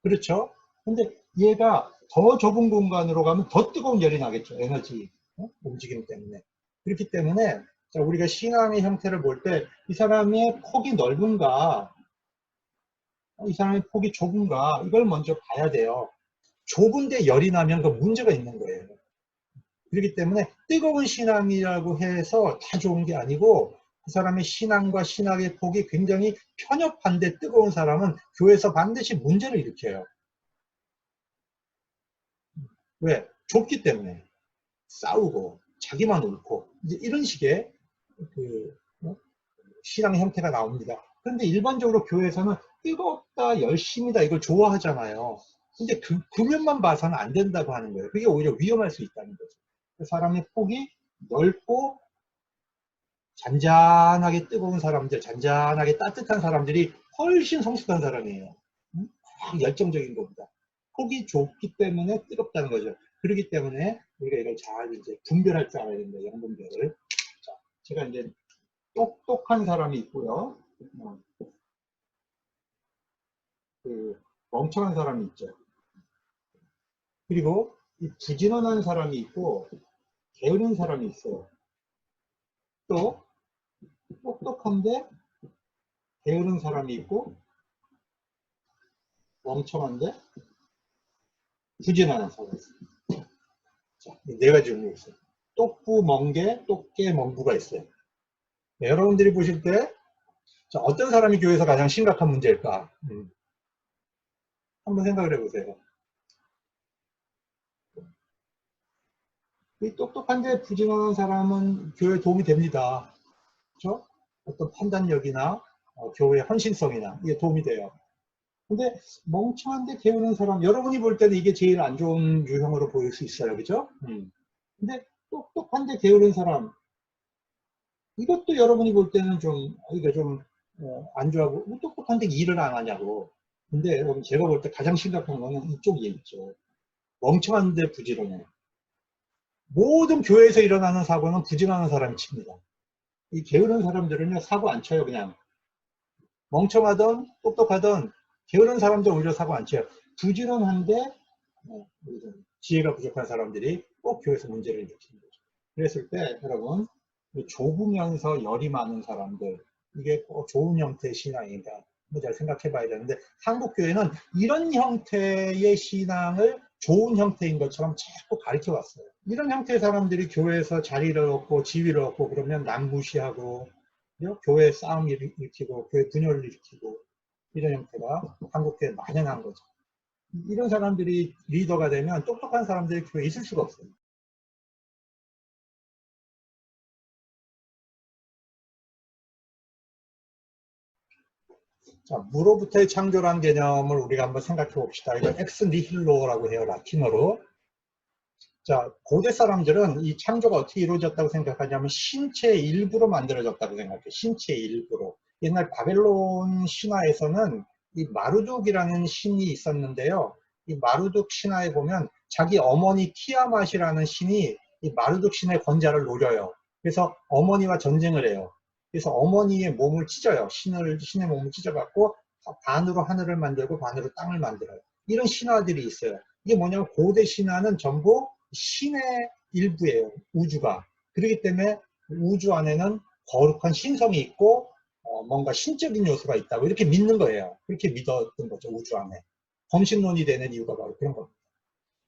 그렇죠? 근데 얘가 더 좁은 공간으로 가면 더 뜨거운 열이 나겠죠. 에너지 움직임 때문에. 그렇기 때문에 우리가 신앙의 형태를 볼 때 이 사람의 폭이 넓은가, 이 사람의 폭이 좁은가, 이걸 먼저 봐야 돼요. 좁은데 열이 나면 그 문제가 있는 거예요. 그렇기 때문에 뜨거운 신앙이라고 해서 다 좋은 게 아니고 그 사람의 신앙과 신학의 폭이 굉장히 편협한데 뜨거운 사람은 교회에서 반드시 문제를 일으켜요. 왜? 좁기 때문에 싸우고 자기만 옳고 이제 이런 식의 그 신앙 형태가 나옵니다. 그런데 일반적으로 교회에서는 뜨겁다, 열심이다 이걸 좋아하잖아요. 근데 그 면만 봐서는 안 된다고 하는 거예요. 그게 오히려 위험할 수 있다는 거죠. 사람의 폭이 넓고 잔잔하게 뜨거운 사람들, 잔잔하게 따뜻한 사람들이 훨씬 성숙한 사람이에요. 열정적인 것보다. 폭이 좁기 때문에 뜨겁다는 거죠. 그렇기 때문에 우리가 이걸 잘 이제 분별할 줄 알아야 됩니다. 영분별을. 자, 제가 이제 똑똑한 사람이 있고요. 그 멍청한 사람이 있죠. 그리고 이 부지런한 사람이 있고 게으른 사람이 있어요. 또 똑똑한데 게으른 사람이 있고 멍청한데 부지런한 사람이 있어요. 자, 네 가지 종류가 있어요. 똑부, 멍게, 똑개, 멍부가 있어요. 네, 여러분들이 보실 때 자, 어떤 사람이 교회에서 가장 심각한 문제일까? 한번 생각을 해보세요. 이 똑똑한데 부지런한 사람은 교회에 도움이 됩니다. 그렇죠? 어떤 판단력이나 교회의 헌신성이나 이게 도움이 돼요. 근데 멍청한데 게으른 사람, 여러분이 볼 때는 이게 제일 안 좋은 유형으로 보일 수 있어요. 그죠? 근데 똑똑한데 게으른 사람, 이것도 여러분이 볼 때는 좀, 이게 좀, 안 좋아하고, 뭐 똑똑한데 일을 안 하냐고. 근데 여러분, 제가 볼 때 가장 심각한 거는 이쪽에 있죠. 멍청한데 부지런해. 모든 교회에서 일어나는 사고는 부지런한 사람이 칩니다. 이 게으른 사람들은요, 사고 안 쳐요, 그냥. 멍청하던, 똑똑하던, 게으른 사람들 오히려 사고 안 쳐요. 부지런한데, 지혜가 부족한 사람들이 꼭 교회에서 문제를 일으키는 거죠. 그랬을 때, 여러분, 좁으면서 열이 많은 사람들, 이게 꼭 좋은 형태의 신앙인가? 잘 생각해 봐야 되는데, 한국교회는 이런 형태의 신앙을 좋은 형태인 것처럼 자꾸 가르쳐 왔어요. 이런 형태의 사람들이 교회에서 자리를 얻고 지위를 얻고 그러면 남 무시하고, 교회 싸움 일으키고, 교회 분열을 일으키고, 이런 형태가 한국교회에 만연한 거죠. 이런 사람들이 리더가 되면 똑똑한 사람들이 교회에 있을 수가 없어요. 자, 무로부터의 창조라는 개념을 우리가 한번 생각해 봅시다. 이건 엑스 니힐로라고 해요, 라틴어로. 자, 고대 사람들은 이 창조가 어떻게 이루어졌다고 생각하냐면 신체의 일부로 만들어졌다고 생각해요. 신체의 일부로. 옛날 바벨론 신화에서는 이 마루둑이라는 신이 있었는데요. 이 마루둑 신화에 보면 자기 어머니 티아맛이라는 신이 이 마루둑 신의 권자를 노려요. 그래서 어머니와 전쟁을 해요. 그래서 어머니의 몸을 찢어요. 신의 몸을 찢어갖고 반으로 하늘을 만들고 반으로 땅을 만들어요. 이런 신화들이 있어요. 이게 뭐냐면 고대 신화는 전부 신의 일부예요. 우주가. 그렇기 때문에 우주 안에는 거룩한 신성이 있고 뭔가 신적인 요소가 있다고 이렇게 믿는 거예요. 그렇게 믿었던 거죠. 우주 안에. 범신론이 되는 이유가 바로 그런 겁니다.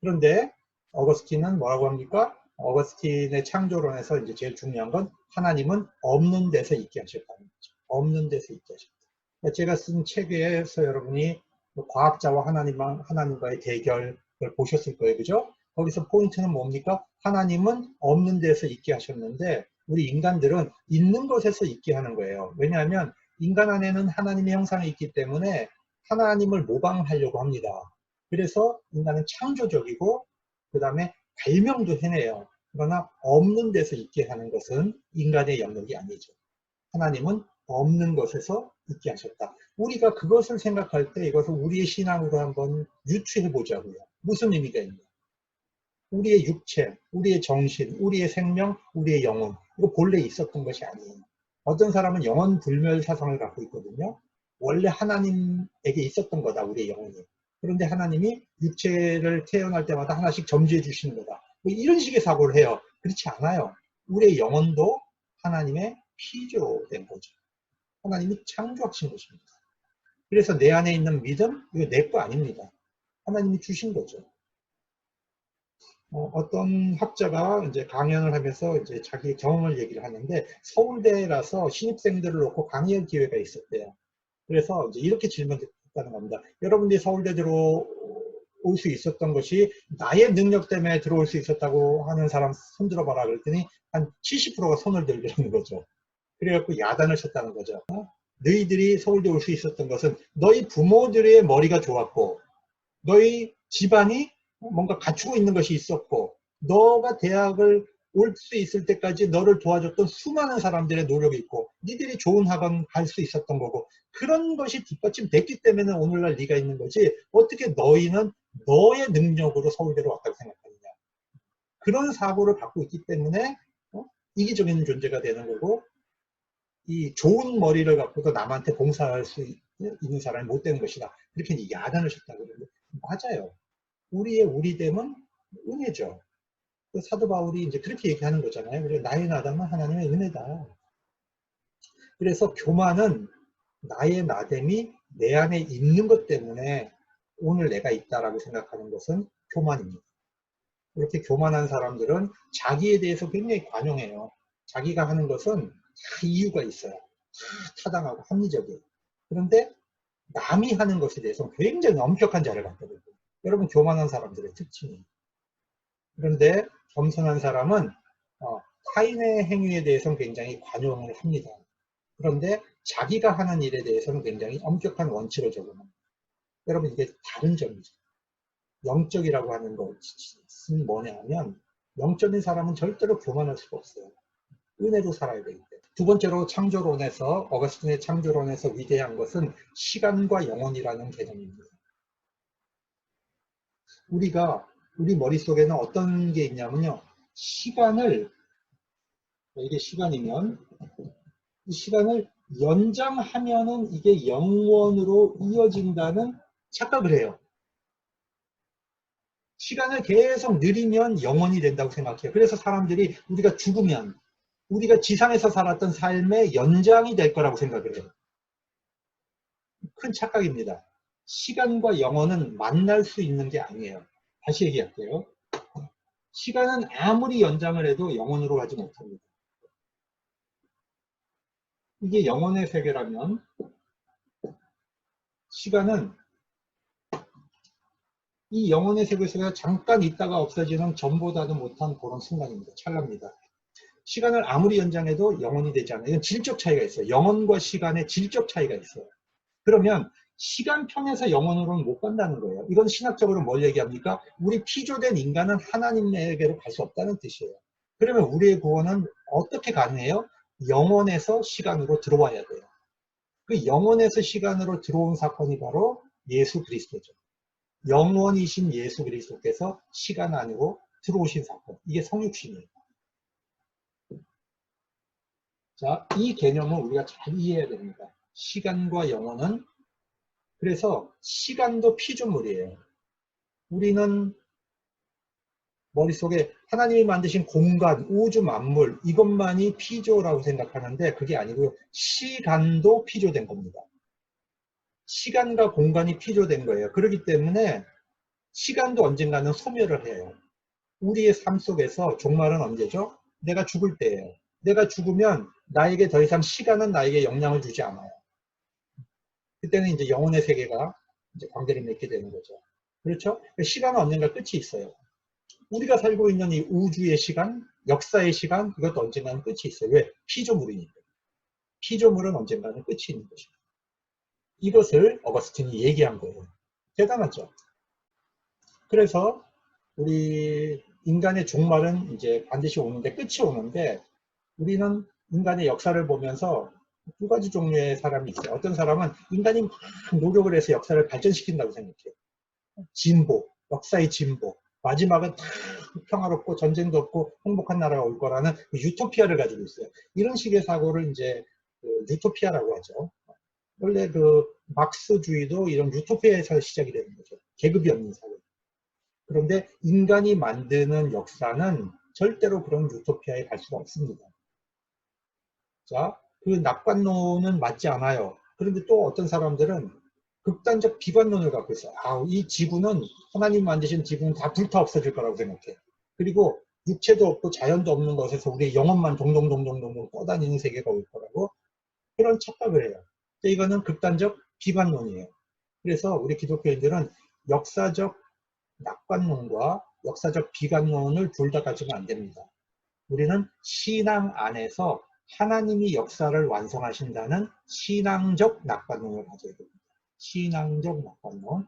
그런데 어거스틴은 뭐라고 합니까? 어거스틴의 창조론에서 이제 제일 중요한 건 하나님은 없는 데서 있게 하셨다는 거죠. 없는 데서 있게 하셨다. 제가 쓴 책에서 여러분이 과학자와 하나님과의 대결을 보셨을 거예요. 그죠? 거기서 포인트는 뭡니까? 하나님은 없는 데서 있게 하셨는데 우리 인간들은 있는 것에서 있게 하는 거예요. 왜냐하면 인간 안에는 하나님의 형상이 있기 때문에 하나님을 모방하려고 합니다. 그래서 인간은 창조적이고 그 다음에 발명도 해내요. 그러나 없는 데서 있게 하는 것은 인간의 영역이 아니죠. 하나님은 없는 것에서 있게 하셨다. 우리가 그것을 생각할 때 이것을 우리의 신앙으로 한번 유추해 보자고요. 무슨 의미가 있냐? 우리의 육체, 우리의 정신, 우리의 생명, 우리의 영혼, 이거 본래 있었던 것이 아니에요. 어떤 사람은 영혼 불멸 사상을 갖고 있거든요. 원래 하나님에게 있었던 거다, 우리의 영혼이. 그런데 하나님이 육체를 태어날 때마다 하나씩 점지해 주시는 거다. 뭐 이런 식의 사고를 해요. 그렇지 않아요. 우리의 영혼도 하나님의 피조된 거죠. 하나님이 창조하신 것입니다. 그래서 내 안에 있는 믿음, 이거 내 거 아닙니다. 하나님이 주신 거죠. 어떤 학자가 이제 강연을 하면서 이제 자기 경험을 얘기를 하는데 서울대라서 신입생들을 놓고 강의할 기회가 있었대요. 그래서 이제 이렇게 질문했다는 겁니다. 여러분들이 서울대 들어올 수 있었던 것이 나의 능력 때문에 들어올 수 있었다고 하는 사람 손 들어봐라 그랬더니 한 70%가 손을 들더라는 거죠. 그래갖고 야단을 쳤다는 거죠. 너희들이 서울대 올 수 있었던 것은 너희 부모들의 머리가 좋았고 너희 집안이 뭔가 갖추고 있는 것이 있었고 너가 대학을 올 수 있을 때까지 너를 도와줬던 수많은 사람들의 노력이 있고 니들이 좋은 학원 갈 수 있었던 거고 그런 것이 뒷받침됐기 때문에 오늘날 네가 있는 거지 어떻게 너희는 너의 능력으로 서울대로 왔다고 생각하느냐. 그런 사고를 갖고 있기 때문에 이기적인 존재가 되는 거고 이 좋은 머리를 갖고도 남한테 봉사할 수 있는 사람이 못 되는 것이다. 이렇게 야단을 쳤다고 그러는데 맞아요. 우리의 우리됨은 은혜죠. 사도 바울이 이제 그렇게 얘기하는 거잖아요. 그래서 나의 나담은 하나님의 은혜다. 그래서 교만은 나의 나됨이 내 안에 있는 것 때문에 오늘 내가 있다라고 생각하는 것은 교만입니다. 이렇게 교만한 사람들은 자기에 대해서 굉장히 관용해요. 자기가 하는 것은 다 이유가 있어요. 다 타당하고 합리적이에요. 그런데 남이 하는 것에 대해서 굉장히 엄격한 자를 갖거든요. 여러분 교만한 사람들의 특징이에요. 그런데 겸손한 사람은 타인의 행위에 대해서는 굉장히 관용을 합니다. 그런데 자기가 하는 일에 대해서는 굉장히 엄격한 원칙을 적용합니다. 여러분, 이게 다른 점이죠. 영적이라고 하는 것은 뭐냐면, 영적인 사람은 절대로 교만할 수가 없어요. 은혜로 살아야 되기 때문에. 두 번째로 창조론에서, 어거스틴의 창조론에서 위대한 것은 시간과 영혼이라는 개념입니다. 우리 머릿속에는 어떤 게 있냐면요. 이게 시간이면, 이 시간을 연장하면은 이게 영원으로 이어진다는 착각을 해요. 시간을 계속 느리면 영원이 된다고 생각해요. 그래서 사람들이 우리가 죽으면 우리가 지상에서 살았던 삶의 연장이 될 거라고 생각을 해요. 큰 착각입니다. 시간과 영혼은 만날 수 있는 게 아니에요. 다시 얘기할게요. 시간은 아무리 연장을 해도 영혼으로 가지 못합니다. 이게 영혼의 세계라면 시간은 이 영혼의 세계에서 잠깐 있다가 없어지는 전보다도 못한 그런 순간입니다. 찰나입니다. 시간을 아무리 연장해도 영혼이 되지 않아요. 이건 질적 차이가 있어요. 영혼과 시간의 질적 차이가 있어요. 그러면 시간편에서 영혼으로는 못 간다는 거예요. 이건 신학적으로 뭘 얘기합니까? 우리 피조된 인간은 하나님에게로 갈 수 없다는 뜻이에요. 그러면 우리의 구원은 어떻게 가능해요? 영혼에서 시간으로 들어와야 돼요. 그 영혼에서 시간으로 들어온 사건이 바로 예수 그리스도죠. 영원이신 예수 그리스도께서 시간 안으로 들어오신 사건. 이게 성육신이에요. 자, 이 개념을 우리가 잘 이해해야 됩니다. 시간과 영혼은, 그래서 시간도 피조물이에요. 우리는 머릿속에 하나님이 만드신 공간, 우주 만물, 이것만이 피조라고 생각하는데 그게 아니고요. 시간도 피조된 겁니다. 시간과 공간이 피조된 거예요. 그렇기 때문에 시간도 언젠가는 소멸을 해요. 우리의 삶 속에서 종말은 언제죠? 내가 죽을 때예요. 내가 죽으면 나에게 더 이상 시간은 나에게 영향을 주지 않아요. 그때는 이제 영혼의 세계가 이제 관계를 맺게 되는 거죠. 그렇죠? 시간은 언젠가 끝이 있어요. 우리가 살고 있는 이 우주의 시간, 역사의 시간, 이것도 언젠가는 끝이 있어요. 왜? 피조물이니까. 피조물은 언젠가는 끝이 있는 것입니다. 이것을 어거스틴이 얘기한 거예요. 대단하죠? 그래서 우리 인간의 종말은 이제 반드시 오는데, 끝이 오는데, 우리는 인간의 역사를 보면서 두 가지 종류의 사람이 있어요. 어떤 사람은 인간이 막 노력을 해서 역사를 발전시킨다고 생각해요. 진보, 역사의 진보. 마지막은 다 평화롭고 전쟁도 없고 행복한 나라가 올 거라는 유토피아를 가지고 있어요. 이런 식의 사고를 이제 유토피아라고 하죠. 원래 그 막스주의도 이런 유토피아에서 시작이 되는 거죠. 계급이 없는 사회. 그런데 인간이 만드는 역사는 절대로 그런 유토피아에 갈 수가 없습니다. 자, 그 낙관론은 맞지 않아요. 그런데 또 어떤 사람들은 극단적 비관론을 갖고 있어요. 이 지구는, 하나님 만드신 지구는 다 불타 없어질 거라고 생각해. 그리고 육체도 없고 자연도 없는 것에서 우리의 영혼만 동동동동동 떠다니는 세계가 올 거라고 그런 착각을 해요. 이거는 극단적 비관론이에요. 그래서 우리 기독교인들은 역사적 낙관론과 역사적 비관론을 둘 다 가지면 안 됩니다. 우리는 신앙 안에서 하나님이 역사를 완성하신다는 신앙적 낙관론을 가져야 됩니다. 신앙적 낙관론.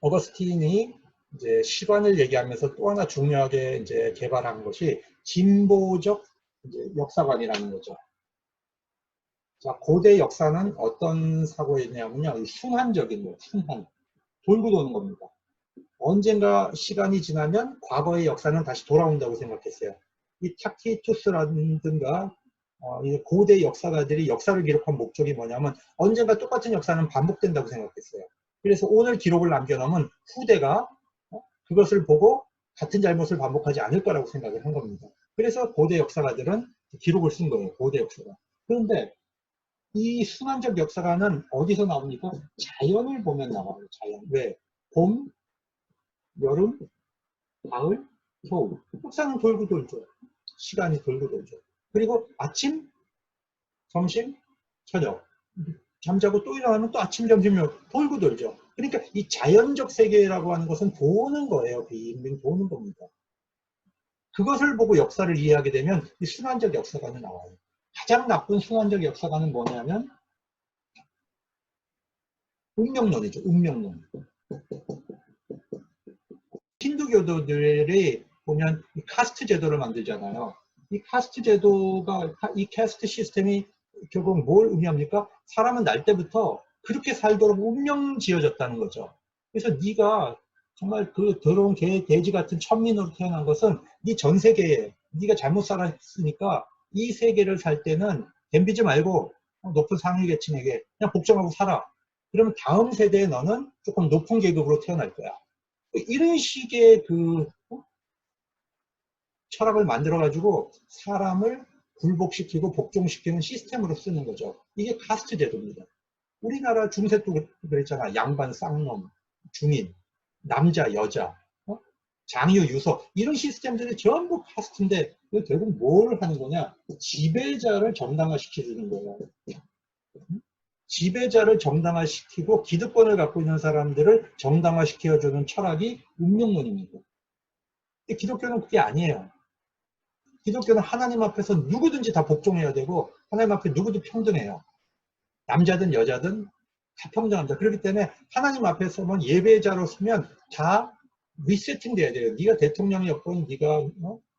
어거스틴이 이제 시간을 얘기하면서 또 하나 중요하게 이제 개발한 것이 진보적 이제 역사관이라는 거죠. 자, 고대 역사는 어떤 사고였냐면요. 순환적인 거예요. 순환. 돌고 도는 겁니다. 언젠가 시간이 지나면 과거의 역사는 다시 돌아온다고 생각했어요. 이 타키투스라든가 이 고대 역사가들이 역사를 기록한 목적이 뭐냐면 언젠가 똑같은 역사는 반복된다고 생각했어요. 그래서 오늘 기록을 남겨놓으면 후대가 그것을 보고 같은 잘못을 반복하지 않을 거라고 생각을 한 겁니다. 그래서 고대 역사가들은 기록을 쓴 거예요. 고대 역사가. 그런데 이 순환적 역사가는 어디서 나옵니까? 자연을 보면 나와요. 자연. 왜? 봄, 여름, 가을, 겨울. 역사는 돌고 돌죠. 시간이 돌고 돌죠. 그리고 아침, 점심, 저녁. 잠자고 또 일어나면 또 아침, 점심, 저녁. 돌고 돌죠. 그러니까 이 자연적 세계라고 하는 것은 도는 거예요. 빙빙 도는 겁니다. 그것을 보고 역사를 이해하게 되면 이 순환적 역사관이 나와요. 가장 나쁜 순환적 역사관은 뭐냐면 운명론이죠. 운명론. 힌두교도들이 보면 이 카스트 제도를 만들잖아요. 이 카스트 제도가, 이 카스트 시스템이 결국 뭘 의미합니까? 사람은 날 때부터 그렇게 살도록 운명 지어졌다는 거죠. 그래서 네가 정말 그 더러운 개, 돼지 같은 천민으로 태어난 것은 네 전 세계에 네가 잘못 살았으니까 이 세계를 살 때는 덤비지 말고 높은 상위 계층에게 그냥 복종하고 살아. 그러면 다음 세대에 너는 조금 높은 계급으로 태어날 거야. 이런 식의 그 철학을 만들어 가지고 사람을 굴복시키고 복종시키는 시스템으로 쓰는 거죠. 이게 카스트 제도입니다. 우리나라 중세도 그랬잖아. 양반, 쌍놈, 중인, 남자, 여자, 장유, 유서 이런 시스템들이 전부 카스트인데 결국 뭘 하는 거냐? 지배자를 정당화시켜주는 거예요. 지배자를 정당화시키고 기득권을 갖고 있는 사람들을 정당화시켜주는 철학이 운명론입니다. 기독교는 그게 아니에요. 기독교는 하나님 앞에서 누구든지 다 복종해야 되고 하나님 앞에 누구도 평등해요. 남자든 여자든 다 평등합니다. 그렇기 때문에 하나님 앞에 서면 예배자로 서면 다 리세팅 돼야 돼요. 네가 대통령이었건 네가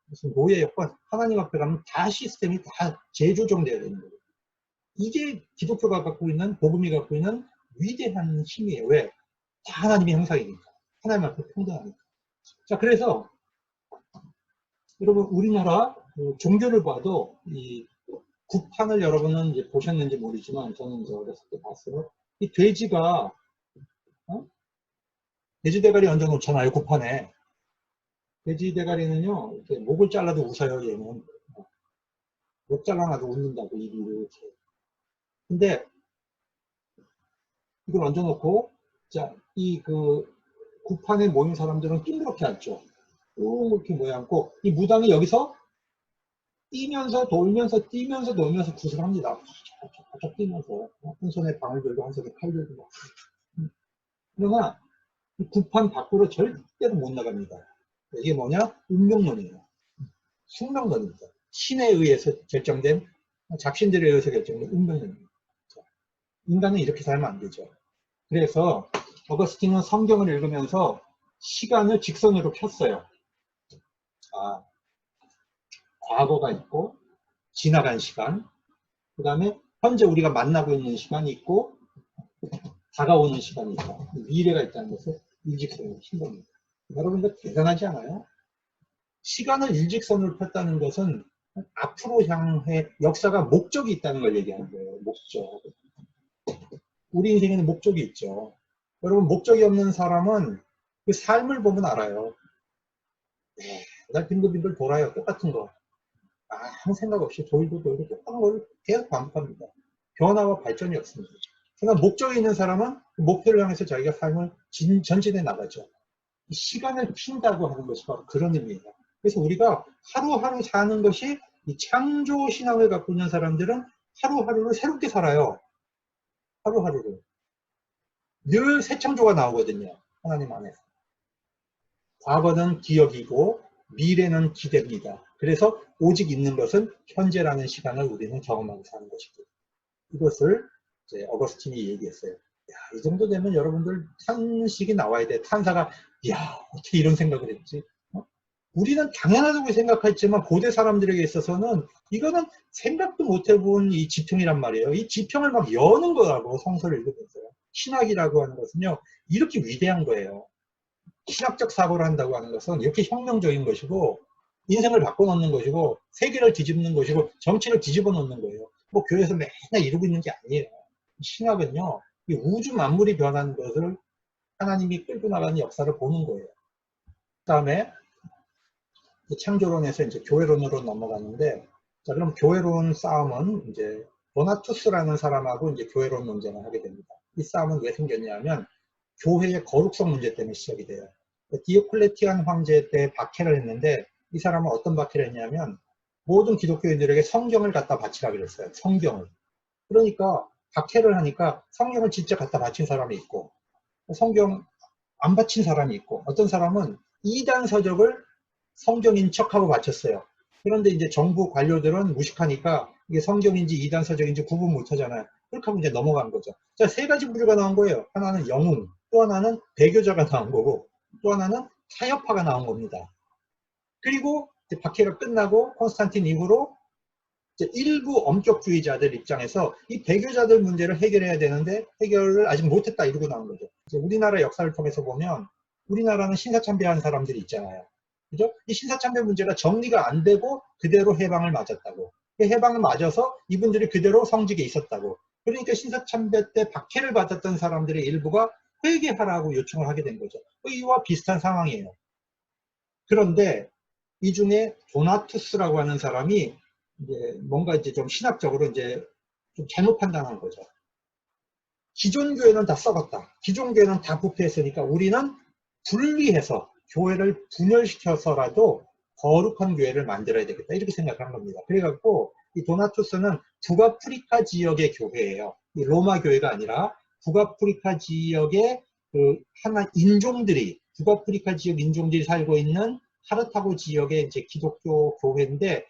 무슨 노예였건 하나님 앞에 가면 다 시스템이 다 재조정돼야 되는 거예요. 이게 기독교가 갖고 있는 복음이 갖고 있는 위대한 힘이에요. 왜? 다 하나님의 형상이니까. 하나님 앞에 평등하니까. 자, 그래서 여러분 우리나라 종교를 봐도 이 구판을 여러분은 이제 보셨는지 모르지만 저는 이제 어렸을 때 봤어요. 이 돼지가 돼지 대가리 얹어 놓잖아요. 구판에. 돼지 대가리는요 이렇게 목을 잘라도 웃어요. 얘는 목 잘라놔도 웃는다고 입이 이렇게. 근데 이걸 얹어 놓고 자 이 그 구판에 모인 사람들은 둥그렇게 앉죠. 이렇게 모여 앉고 이 무당이 여기서 뛰면서 돌면서 뛰면서 놀면서 굿을 합니다. 쫙쫙 뛰면서 한 손에 방을 들고 한 손에 칼 들고 그러나 이 구판 밖으로 절대로 못 나갑니다. 이게 뭐냐? 운명론이에요. 숙명론입니다. 신에 의해서 결정된 잡신들에 의해서 결정된 운명론입니다. 인간은 이렇게 살면 안 되죠. 그래서 어거스틴은 성경을 읽으면서 시간을 직선으로 폈어요. 아, 과거가 있고 지나간 시간, 그 다음에 현재 우리가 만나고 있는 시간이 있고 다가오는 시간이 있다. 미래가 있다는 것을 일직선으로 핀 겁니다. 여러분들 대단하지 않아요? 시간을 일직선으로 폈다는 것은 앞으로 향해 역사가 목적이 있다는 걸 얘기하는 거예요. 목적. 우리 인생에는 목적이 있죠. 여러분 목적이 없는 사람은 그 삶을 보면 알아요. 날 빙글빙글 돌아요. 똑같은 거. 아무 생각 없이 돌고 돌고 똑같은 걸 계속 반복합니다. 변화와 발전이 없습니다. 그러나 목적이 있는 사람은 그 목표를 향해서 자기가 삶을 전진해 나가죠. 시간을 핀다고 하는 것이 바로 그런 의미예요. 그래서 우리가 하루하루 사는 것이 이 창조 신앙을 갖고 있는 사람들은 하루하루를 새롭게 살아요. 하루하루를. 늘 새 창조가 나오거든요. 하나님 안에서. 과거는 기억이고 미래는 기대입니다. 그래서 오직 있는 것은 현재라는 시간을 우리는 경험하고 사는 것이고 이것을 이제 어거스틴이 얘기했어요. 야, 이 정도 되면 여러분들 탄식이 나와야 돼. 탄사가 야 어떻게 이런 생각을 했지? 우리는 당연하다고 생각했지만 고대 사람들에게 있어서는 이거는 생각도 못 해본 이 지평이란 말이에요. 이 지평을 막 여는 거라고 성서를 읽으면서 신학이라고 하는 것은요 이렇게 위대한 거예요. 신학적 사고를 한다고 하는 것은 이렇게 혁명적인 것이고 인생을 바꿔놓는 것이고 세계를 뒤집는 것이고 정치를 뒤집어 놓는 거예요. 뭐 교회에서 맨날 이러고 있는 게 아니에요. 신학은요 이 우주 만물이 변하는 것을 하나님이 끌고 나가는 역사를 보는 거예요. 그 다음에 창조론에서 이제 교회론으로 넘어갔는데 자 그럼 교회론 싸움은 이제 도나투스라는 사람하고 이제 교회론 논쟁을 하게 됩니다. 이 싸움은 왜 생겼냐면 교회의 거룩성 문제 때문에 시작이 돼요. 디오클레티안 황제 때 박해를 했는데 이 사람은 어떤 박해를 했냐면 모든 기독교인들에게 성경을 갖다 바치라 그랬어요. 성경을. 그러니까 박해를 하니까 성경을 진짜 갖다 바친 사람이 있고 성경 안 바친 사람이 있고 어떤 사람은 이단 서적을 성경인 척하고 바쳤어요. 그런데 이제 정부 관료들은 무식하니까 이게 성경인지 이단서적인지 구분 못 하잖아요. 그렇게 하면 이제 넘어간 거죠. 자, 세 가지 부류가 나온 거예요. 하나는 영웅, 또 하나는 배교자가 나온 거고, 또 하나는 타협파가 나온 겁니다. 그리고 이제 박해가 끝나고 콘스탄틴 이후로 이제 일부 엄격주의자들 입장에서 이 배교자들 문제를 해결해야 되는데 해결을 아직 못했다 이러고 나온 거죠. 이제 우리나라 역사를 통해서 보면 우리나라는 신사참배한 사람들이 있잖아요. 그죠? 이 신사참배 문제가 정리가 안 되고 그대로 해방을 맞았다고. 그 해방을 맞아서 이분들이 그대로 성직에 있었다고. 그러니까 신사참배 때 박해를 받았던 사람들의 일부가 회개하라고 요청을 하게 된 거죠. 이와 비슷한 상황이에요. 그런데 이 중에 도나투스라고 하는 사람이 이제 뭔가 이제 좀 신학적으로 이제 좀 잘못 판단한 거죠. 기존 교회는 다 썩었다. 기존 교회는 다 부패했으니까 우리는 분리해서 교회를 분열시켜서라도 거룩한 교회를 만들어야 되겠다. 이렇게 생각한 겁니다. 그래갖고 이 도나투스는 북아프리카 지역의 교회예요. 이 로마 교회가 아니라 북아프리카 지역의 그 하나 인종들이 북아프리카 지역 인종들이 살고 있는 카르타고 지역의 이제 기독교 교회인데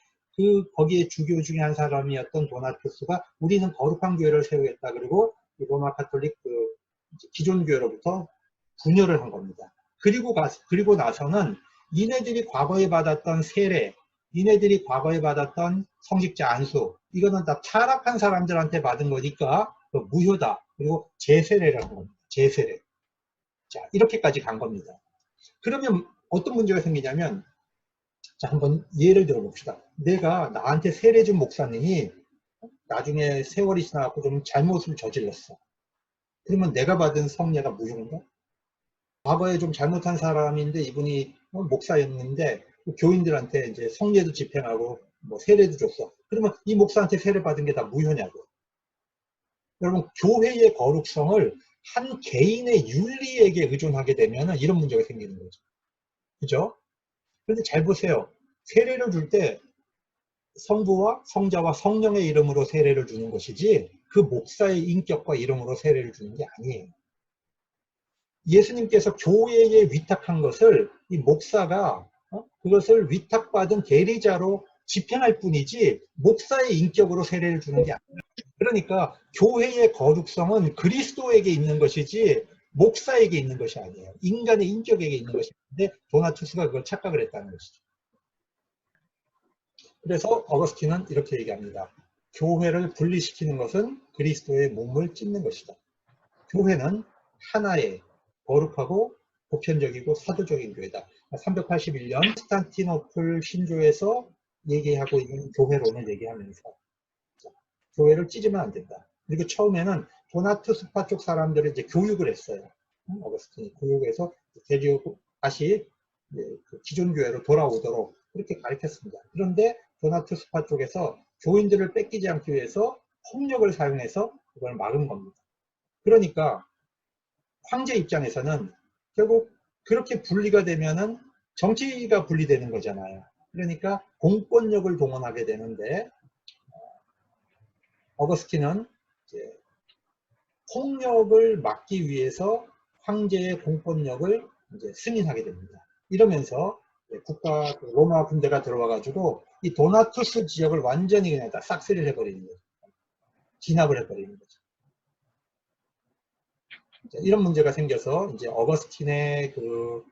거기에 주교 중에 한 사람이었던 도나투스가 우리는 거룩한 교회를 세우겠다. 그리고 로마 카톨릭 기존 교회로부터 분열을 한 겁니다. 그리고 나서는 니네들이 과거에 받았던 세례, 니네들이 과거에 받았던 성직자 안수, 이거는 다 타락한 사람들한테 받은 거니까 무효다. 그리고 재세례라는 겁니다. 재세례. 자, 이렇게까지 간 겁니다. 그러면 어떤 문제가 생기냐면, 자, 한번 예를 들어 봅시다. 내가 나한테 세례 준 목사님이 나중에 세월이 지나고 좀 잘못을 저질렀어. 그러면 내가 받은 성례가 무효인가? 과거에 좀 잘못한 사람인데 이분이 목사였는데 교인들한테 이제 성례도 집행하고 뭐 세례도 줬어. 그러면 이 목사한테 세례 받은 게 다 무효냐고. 여러분, 교회의 거룩성을 한 개인의 윤리에게 의존하게 되면 이런 문제가 생기는 거죠. 그죠? 그런데 잘 보세요. 세례를 줄 때 성부와 성자와 성령의 이름으로 세례를 주는 것이지 그 목사의 인격과 이름으로 세례를 주는 게 아니에요. 예수님께서 교회에 위탁한 것을 이 목사가 그것을 위탁받은 대리자로 집행할 뿐이지 목사의 인격으로 세례를 주는 게 아니에요. 그러니까 교회의 거룩성은 그리스도에게 있는 것이지 목사에게 있는 것이 아니에요. 인간의 인격에게 있는 것인데 도나투스가 그걸 착각을 했다는 것이죠. 그래서 어거스틴은 이렇게 얘기합니다. 교회를 분리시키는 것은 그리스도의 몸을 찢는 것이다. 교회는 하나의 거룩하고 보편적이고 사도적인 교회다. 381년 콘스탄티노플 신조에서 얘기하고 있는 교회론을 얘기하면서 교회를 찢으면 안 된다. 그리고 처음에는 도나투스파 쪽 사람들을 이제 교육을 했어요. 어거스틴이 교육해서 다시 그 기존 교회로 돌아오도록 그렇게 가르쳤습니다. 그런데 도나투스파 쪽에서 교인들을 뺏기지 않기 위해서 폭력을 사용해서 그걸 막은 겁니다. 그러니까 황제 입장에서는 결국 그렇게 분리가 되면은 정치가 분리되는 거잖아요. 그러니까 공권력을 동원하게 되는데 어거스틴은 이제 폭력을 막기 위해서 황제의 공권력을 이제 승인하게 됩니다. 이러면서 국가 로마 군대가 들어와 가지고 이 도나투스 지역을 완전히 그냥 다 싹쓸이를 해버리는 거죠. 진압을 해버리는 거죠. 이런 문제가 생겨서 이제 어거스틴의 그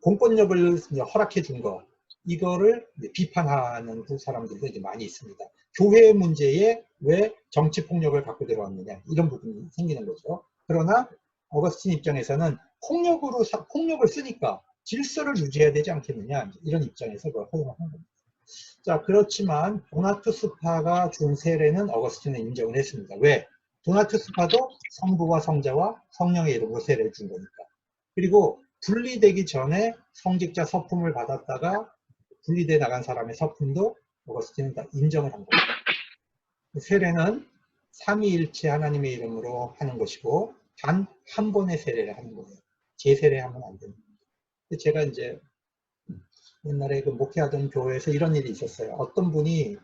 공권력을 허락해 준 거, 이거를 비판하는 사람들도 이제 많이 있습니다. 교회 문제에 왜 정치 폭력을 갖고 들어왔느냐, 이런 부분이 생기는 거죠. 그러나 어거스틴 입장에서는 폭력을 쓰니까 질서를 유지해야 되지 않겠느냐, 이런 입장에서 그걸 허용을 한 겁니다. 자, 그렇지만 도나투스파가 준 세례는 어거스틴은 인정을 했습니다. 왜? 도나투스파도 성부와 성자와 성령의 이름으로 세례를 준 거니까. 그리고 분리되기 전에 성직자 서품을 받았다가 분리돼 나간 사람의 서품도 어거스틴은 다 인정을 한 겁니다. 세례는 삼위일체 하나님의 이름으로 하는 것이고 단 한 번의 세례를 하는 거예요. 재세례하면 안 됩니다. 제가 이제 옛날에 그 목회하던 교회에서 이런 일이 있었어요. 어떤 분이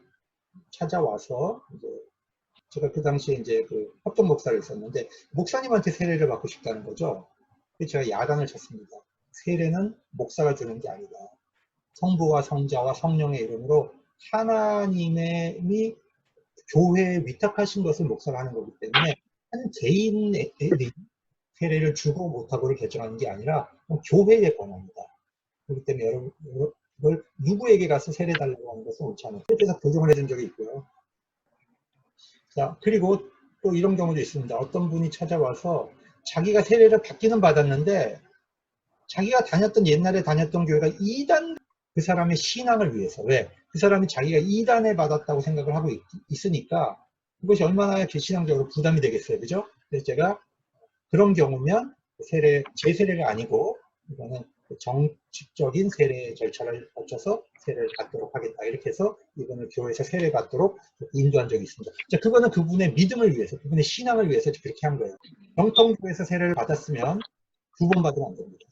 찾아와서 이제 제가 그 당시에 이제 그 협동 목사를 있었는데 목사님한테 세례를 받고 싶다는 거죠. 그래서 제가 야단을 쳤습니다. 세례는 목사가 주는 게 아니다. 성부와 성자와 성령의 이름으로 하나님이 교회에 위탁하신 것을 목사가 하는 거기 때문에 한 개인의 세례를 주고 못하고를 결정하는 게 아니라 교회의 권한이다. 그렇기 때문에 여러분 이걸 누구에게 가서 세례 달라고 하는 것은 옳지 않아요. 그래서 교정을 해준 적이 있고요. 자, 그리고 또 이런 경우도 있습니다. 어떤 분이 찾아와서 자기가 세례를 받기는 받았는데 자기가 옛날에 다녔던 교회가 이단, 그 사람의 신앙을 위해서, 왜? 그 사람이 자기가 이단에 받았다고 생각을 하고 있으니까 그것이 얼마나 신앙적으로 부담이 되겠어요. 그죠? 그래서 제가 그런 경우면 제 세례가 아니고 이거는 정식적인 세례 절차를 거쳐서 세례를 받도록 하겠다. 이렇게 해서 이분을 교회에서 세례 받도록 인도한 적이 있습니다. 자, 그거는 그분의 믿음을 위해서, 그분의 신앙을 위해서 그렇게 한 거예요. 정통교회에서 세례를 받았으면 2번 받으면 안 됩니다.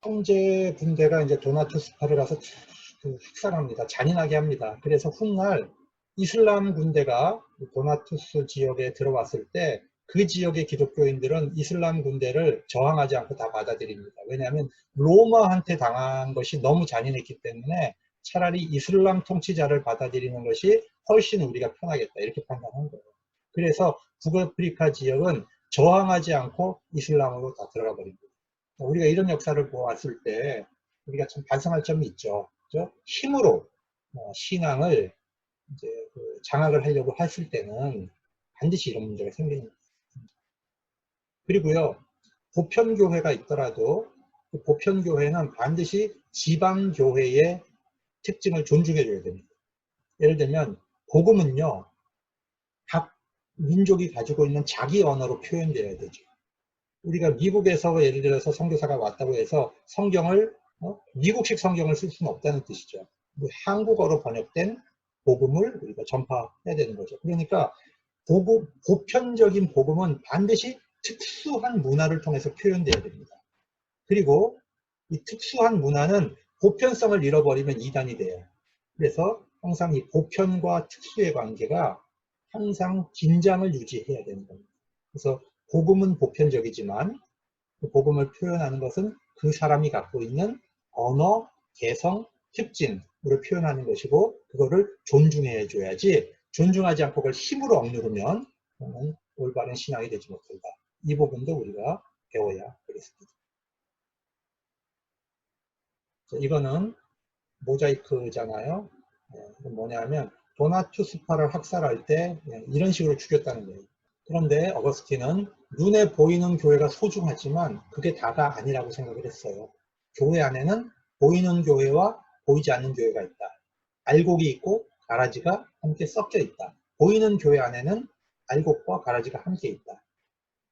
형제 군대가 이제 도나투스파를 가서 학살합니다. 잔인하게 합니다. 그래서 훗날 이슬람 군대가 도나투스 지역에 들어왔을 때 그 지역의 기독교인들은 이슬람 군대를 저항하지 않고 다 받아들입니다. 왜냐하면 로마한테 당한 것이 너무 잔인했기 때문에 차라리 이슬람 통치자를 받아들이는 것이 훨씬 우리가 편하겠다. 이렇게 판단한 거예요. 그래서 북아프리카 지역은 저항하지 않고 이슬람으로 다 들어가 버립니다. 우리가 이런 역사를 보았을 때 우리가 참 반성할 점이 있죠. 그렇죠? 힘으로 신앙을 이제 장악을 하려고 했을 때는 반드시 이런 문제가 생기는 거예요. 그리고요, 보편교회가 있더라도 그 보편교회는 반드시 지방교회의 특징을 존중해줘야 됩니다. 예를 들면 복음은요, 각 민족이 가지고 있는 자기 언어로 표현되어야 되죠. 우리가 미국에서 예를 들어서 선교사가 왔다고 해서 성경을 미국식 성경을 쓸 수는 없다는 뜻이죠. 한국어로 번역된 복음을 우리가 전파해야 되는 거죠. 그러니까 보편적인 복음은 반드시 특수한 문화를 통해서 표현되어야 됩니다. 그리고 이 특수한 문화는 보편성을 잃어버리면 이단이 돼요. 그래서 항상 이 보편과 특수의 관계가 항상 긴장을 유지해야 되는 겁니다. 그래서 복음은 보편적이지만 그 복음을 표현하는 것은 그 사람이 갖고 있는 언어, 개성, 특징으로 표현하는 것이고 그거를 존중해 줘야지 존중하지 않고 그걸 힘으로 억누르면 올바른 신앙이 되지 못한다. 이 부분도 우리가 배워야 되겠습니다. 이거는 모자이크잖아요. 이건 뭐냐면 도나투스파를 학살할 때 이런 식으로 죽였다는 거예요. 그런데 어거스틴은 눈에 보이는 교회가 소중하지만 그게 다가 아니라고 생각을 했어요. 교회 안에는 보이는 교회와 보이지 않는 교회가 있다. 알곡이 있고 가라지가 함께 섞여 있다. 보이는 교회 안에는 알곡과 가라지가 함께 있다.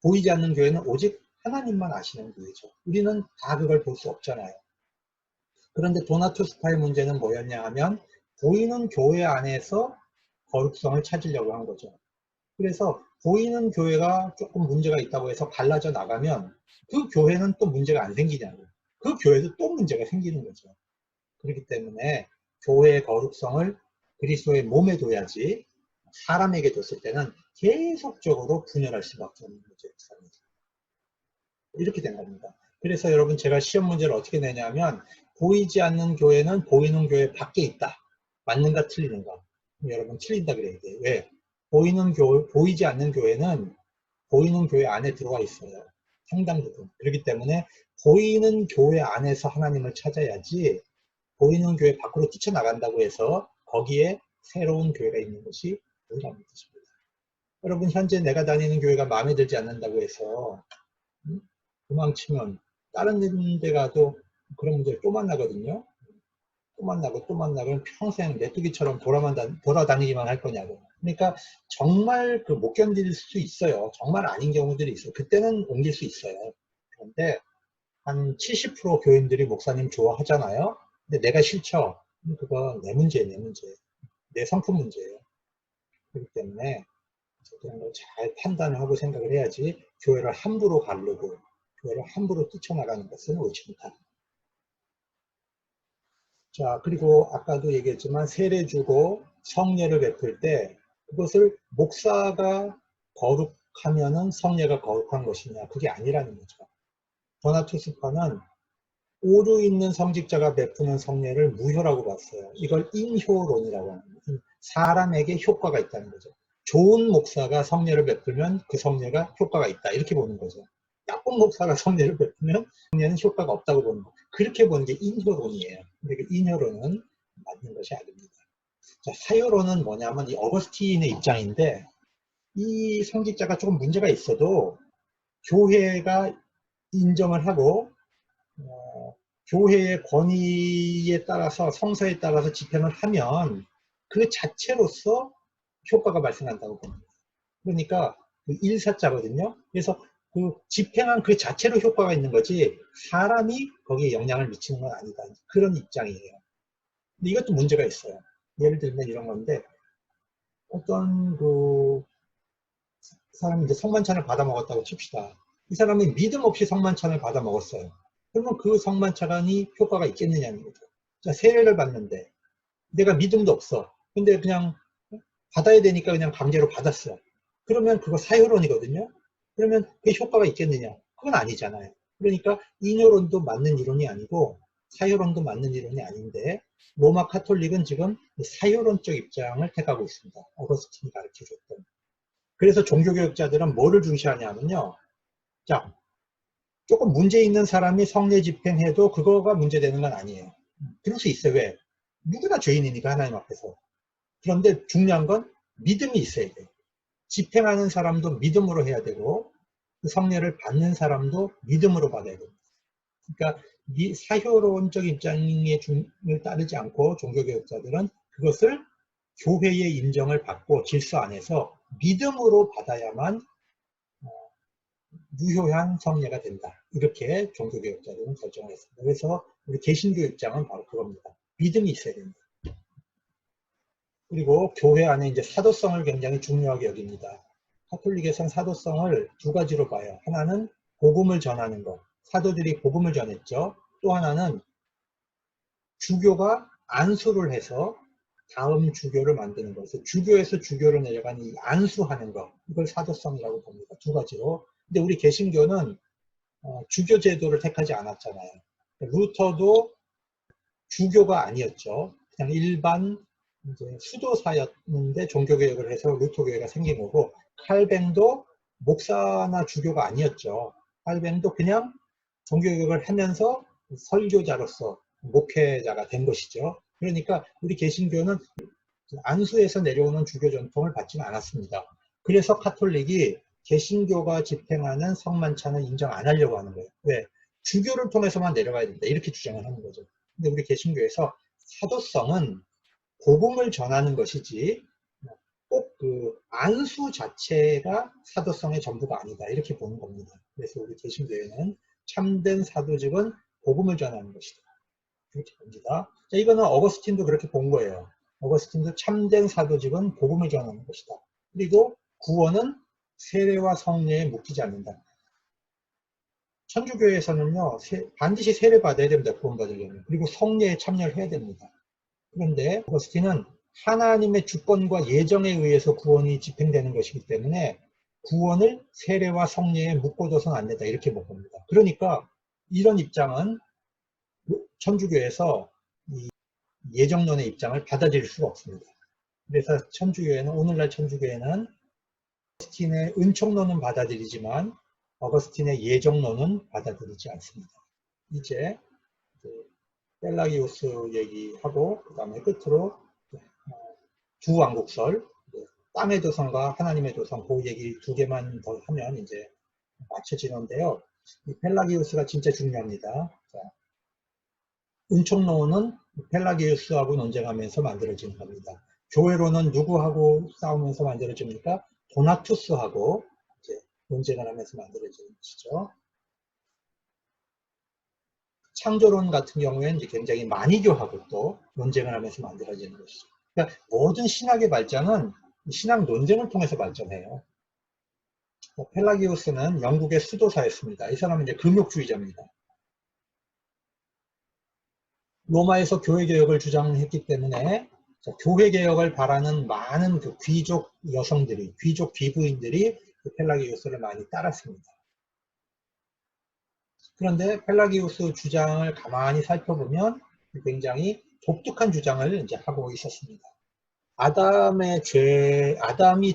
보이지 않는 교회는 오직 하나님만 아시는 교회죠. 우리는 다 그걸 볼 수 없잖아요. 그런데 도나투스파의 문제는 뭐였냐 하면 보이는 교회 안에서 거룩성을 찾으려고 한 거죠. 그래서 보이는 교회가 조금 문제가 있다고 해서 갈라져 나가면 그 교회는 또 문제가 안 생기냐고. 그 교회도 또 문제가 생기는 거죠. 그렇기 때문에 교회의 거룩성을 그리스도의 몸에 둬야지 사람에게 뒀을 때는 계속적으로 분열할 수밖에 없는 문제입니다. 이렇게 된 겁니다. 그래서 여러분 제가 시험 문제를 어떻게 내냐면 보이지 않는 교회는 보이는 교회 밖에 있다. 맞는가 틀리는가? 여러분 틀린다 그래야 돼요. 왜? 보이지 않는 교회는 보이는 교회 안에 들어와 있어요. 상당 부분. 그렇기 때문에 보이는 교회 안에서 하나님을 찾아야지 보이는 교회 밖으로 뛰쳐나간다고 해서 거기에 새로운 교회가 있는 것이 아니라는 뜻입니다. 여러분 현재 내가 다니는 교회가 마음에 들지 않는다고 해서 도망치면 다른 데 가도 그런 문제를 또 만나거든요. 또 만나고 평생 메뚜기처럼 돌아다니기만 할 거냐고. 그러니까 정말 못 견딜 수 있어요. 정말 아닌 경우들이 있어요. 그때는 옮길 수 있어요. 그런데 한 70% 교인들이 목사님 좋아하잖아요. 근데 내가 싫죠. 그건 내 문제. 내 성품 문제예요. 그렇기 때문에 그런 걸 잘 판단을 하고 생각을 해야지 교회를 함부로 가르고 교회를 함부로 뛰쳐나가는 것은 옳지 않다. 자, 그리고 아까도 얘기했지만 세례 주고 성례를 베풀 때 그것을 목사가 거룩하면은 성례가 거룩한 것이냐, 그게 아니라는 거죠. 도나투스파는 오류 있는 성직자가 베푸는 성례를 무효라고 봤어요. 이걸 인효론이라고 합니다. 사람에게 효과가 있다는 거죠. 좋은 목사가 성례를 베풀면 그 성례가 효과가 있다. 이렇게 보는 거죠. 나쁜 목사가 성례를 베풀면 성례는 효과가 없다고 보는 거. 그렇게 보는 게 인효론이에요. 근데 그 인효론은 맞는 것이 아닙니다. 자, 사효론은 뭐냐면 이 어거스틴의 입장인데, 이 성직자가 조금 문제가 있어도 교회가 인정을 하고 교회의 권위에 따라서 성서에 따라서 집행을 하면 그 자체로서 효과가 발생한다고 봅니다. 그러니까 그 일사자거든요. 그래서 그 집행한 그 자체로 효과가 있는 거지 사람이 거기에 영향을 미치는 건 아니다. 그런 입장이에요. 근데 이것도 문제가 있어요. 예를 들면 이런 건데, 어떤 그 사람이 이제 성만찬을 받아 먹었다고 칩시다. 이 사람이 믿음 없이 성만찬을 받아 먹었어요. 그러면 그 성만찬이 효과가 있겠느냐는 거죠. 자, 세례를 받는데 내가 믿음도 없어. 근데 그냥 받아야 되니까 그냥 강제로 받았어. 그러면 그거 사효론이거든요. 그러면 그게 효과가 있겠느냐? 그건 아니잖아요. 그러니까 인효론도 맞는 이론이 아니고 사효론도 맞는 이론이 아닌데, 로마 카톨릭은 지금 사효론적 입장을 택하고 있습니다. 어거스틴이 가르쳐줬던. 그래서 종교개혁자들은 뭐를 중시하냐면요. 자, 조금 문제 있는 사람이 성례 집행해도 그거가 문제되는 건 아니에요. 그럴 수 있어요. 왜? 누구나 죄인이니까 하나님 앞에서. 그런데 중요한 건 믿음이 있어야 돼요. 집행하는 사람도 믿음으로 해야 되고 그 성례를 받는 사람도 믿음으로 받아야 됩니다. 그러니까 이 사효론적 입장을 따르지 않고 종교개혁자들은 그것을 교회의 인정을 받고 질서 안에서 믿음으로 받아야만 유효한 성례가 된다. 이렇게 종교개혁자들은 결정을 했습니다. 그래서 우리 개신교 입장은 바로 그겁니다. 믿음이 있어야 된다. 그리고 교회 안에 이제 사도성을 굉장히 중요하게 여깁니다. 카톨릭에서는 사도성을 두 가지로 봐요. 하나는 복음을 전하는 것. 사도들이 복음을 전했죠. 또 하나는 주교가 안수를 해서 다음 주교를 만드는 것. 그래서 주교에서 주교로 내려가는 이 안수하는 것. 이걸 사도성이라고 봅니다. 두 가지로. 근데 우리 개신교는 주교 제도를 택하지 않았잖아요. 루터도 주교가 아니었죠. 그냥 일반 이제 수도사였는데 종교개혁을 해서 루터교회가 생긴 거고, 칼뱅도 목사나 주교가 아니었죠. 칼뱅도 그냥 종교개혁을 하면서 설교자로서 목회자가 된 것이죠. 그러니까 우리 개신교는 안수에서 내려오는 주교 전통을 받지는 않았습니다. 그래서 카톨릭이 개신교가 집행하는 성만찬을 인정 안 하려고 하는 거예요. 왜? 주교를 통해서만 내려가야 된다. 이렇게 주장을 하는 거죠. 근데 우리 개신교에서 사도성은 복음을 전하는 것이지 꼭 그 안수 자체가 사도성의 전부가 아니다. 이렇게 보는 겁니다. 그래서 우리 개신교회는 참된 사도직은 복음을 전하는 것이다. 그렇게 봅니다. 자, 이거는 어거스틴도 그렇게 본 거예요. 어거스틴도 참된 사도직은 복음을 전하는 것이다. 그리고 구원은 세례와 성례에 묶이지 않는다. 천주교에서는요, 반드시 세례 받아야 됩니다. 구원받으려면. 그리고 성례에 참여를 해야 됩니다. 그런데 어거스틴은 하나님의 주권과 예정에 의해서 구원이 집행되는 것이기 때문에 구원을 세례와 성례에 묶어둬서는 안 된다. 이렇게 봅니다. 그러니까 이런 입장은 천주교에서 이 예정론의 입장을 받아들일 수가 없습니다. 그래서 천주교회는, 오늘날 천주교회는 어거스틴의 은총론은 받아들이지만 어거스틴의 예정론은 받아들이지 않습니다. 이제 펠라기우스 얘기하고 그 다음에 끝으로 두 왕국설, 땅의 도성과 하나님의 도성, 그 얘기 두 개만 더 하면 이제 맞춰지는데요. 이 펠라기우스가 진짜 중요합니다. 자, 은총론은 펠라기우스하고 논쟁하면서 만들어지는 겁니다. 교회로는 누구하고 싸우면서 만들어집니까? 도나투스하고 이제 논쟁을 하면서 만들어지는 것이죠. 창조론 같은 경우에는 이제 굉장히 만이교하고 또 논쟁을 하면서 만들어지는 것이죠. 그러니까 모든 신학의 발전은 신학 논쟁을 통해서 발전해요. 펠라기우스는 영국의 수도사였습니다. 이 사람은 이제 금욕주의자입니다. 로마에서 교회개혁을 주장했기 때문에 교회개혁을 바라는 많은 그 귀족 여성들이, 귀족 귀부인들이 그 펠라기우스를 많이 따랐습니다. 그런데 펠라기우스 주장을 가만히 살펴보면 굉장히 독특한 주장을 이제 하고 있었습니다. 아담이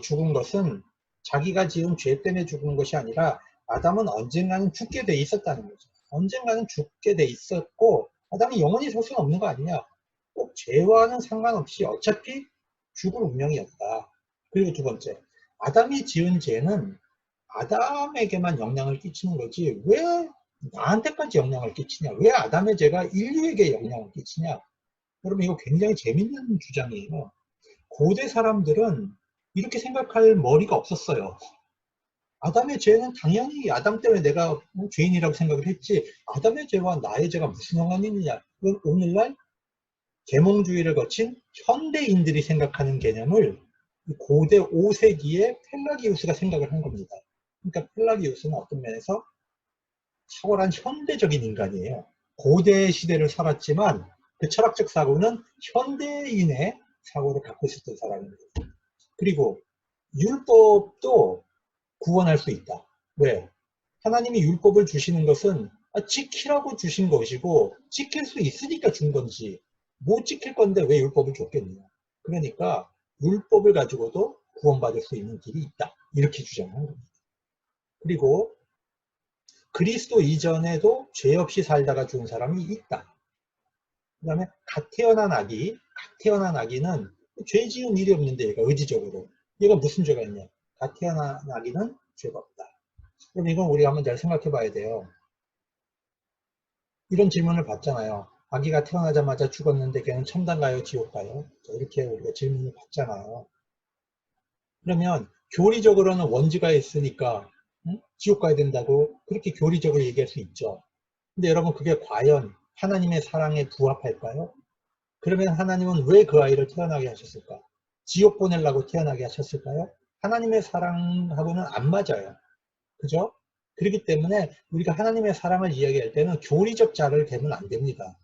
죽은 것은 자기가 지은 죄 때문에 죽은 것이 아니라 아담은 언젠가는 죽게 돼 있었다는 거죠. 언젠가는 죽게 돼 있었고 아담이 영원히 살 수는 없는 거 아니냐. 꼭 죄와는 상관없이 어차피 죽을 운명이었다. 그리고 두 번째, 아담이 지은 죄는 아담에게만 영향을 끼치는 거지 왜 나한테까지 영향을 끼치냐. 왜 아담의 죄가 인류에게 영향을 끼치냐. 여러분 이거 굉장히 재밌는 주장이에요. 고대 사람들은 이렇게 생각할 머리가 없었어요. 아담의 죄는 당연히 아담 때문에 내가 죄인이라고 생각을 했지 아담의 죄와 나의 죄가 무슨 상관이 있느냐. 그건 오늘날 계몽주의를 거친 현대인들이 생각하는 개념을 고대 5세기에 펠라기우스가 생각을 한 겁니다. 그러니까 펠라기우스는 어떤 면에서 탁월한 현대적인 인간이에요. 고대 시대를 살았지만 그 철학적 사고는 현대인의 사고를 갖고 있었던 사람입니다. 그리고 율법도 구원할 수 있다. 왜? 하나님이 율법을 주시는 것은 지키라고 주신 것이고 지킬 수 있으니까 준 건지 못 지킬 건데 왜 율법을 줬겠느냐. 그러니까 율법을 가지고도 구원받을 수 있는 길이 있다. 이렇게 주장하는 겁니다. 그리고 그리스도 이전에도 죄 없이 살다가 죽은 사람이 있다. 그 다음에 갓 태어난 아기는 죄 지은 일이 없는데 얘가 의지적으로 얘가 무슨 죄가 있냐. 갓 태어난 아기는 죄가 없다. 그럼 이건 우리가 한번 잘 생각해 봐야 돼요. 이런 질문을 받잖아요. 아기가 태어나자마자 죽었는데 걔는 천당 가요 지옥 가요? 이렇게 우리가 질문을 받잖아요. 그러면 교리적으로는 원죄가 있으니까 지옥 가야 된다고 그렇게 교리적으로 얘기할 수 있죠. 근데 여러분 그게 과연 하나님의 사랑에 부합할까요? 그러면 하나님은 왜 그 아이를 태어나게 하셨을까? 지옥 보내려고 태어나게 하셨을까요? 하나님의 사랑하고는 안 맞아요. 그죠? 그렇기 때문에 우리가 하나님의 사랑을 이야기할 때는 교리적 자를 대면 안 됩니다.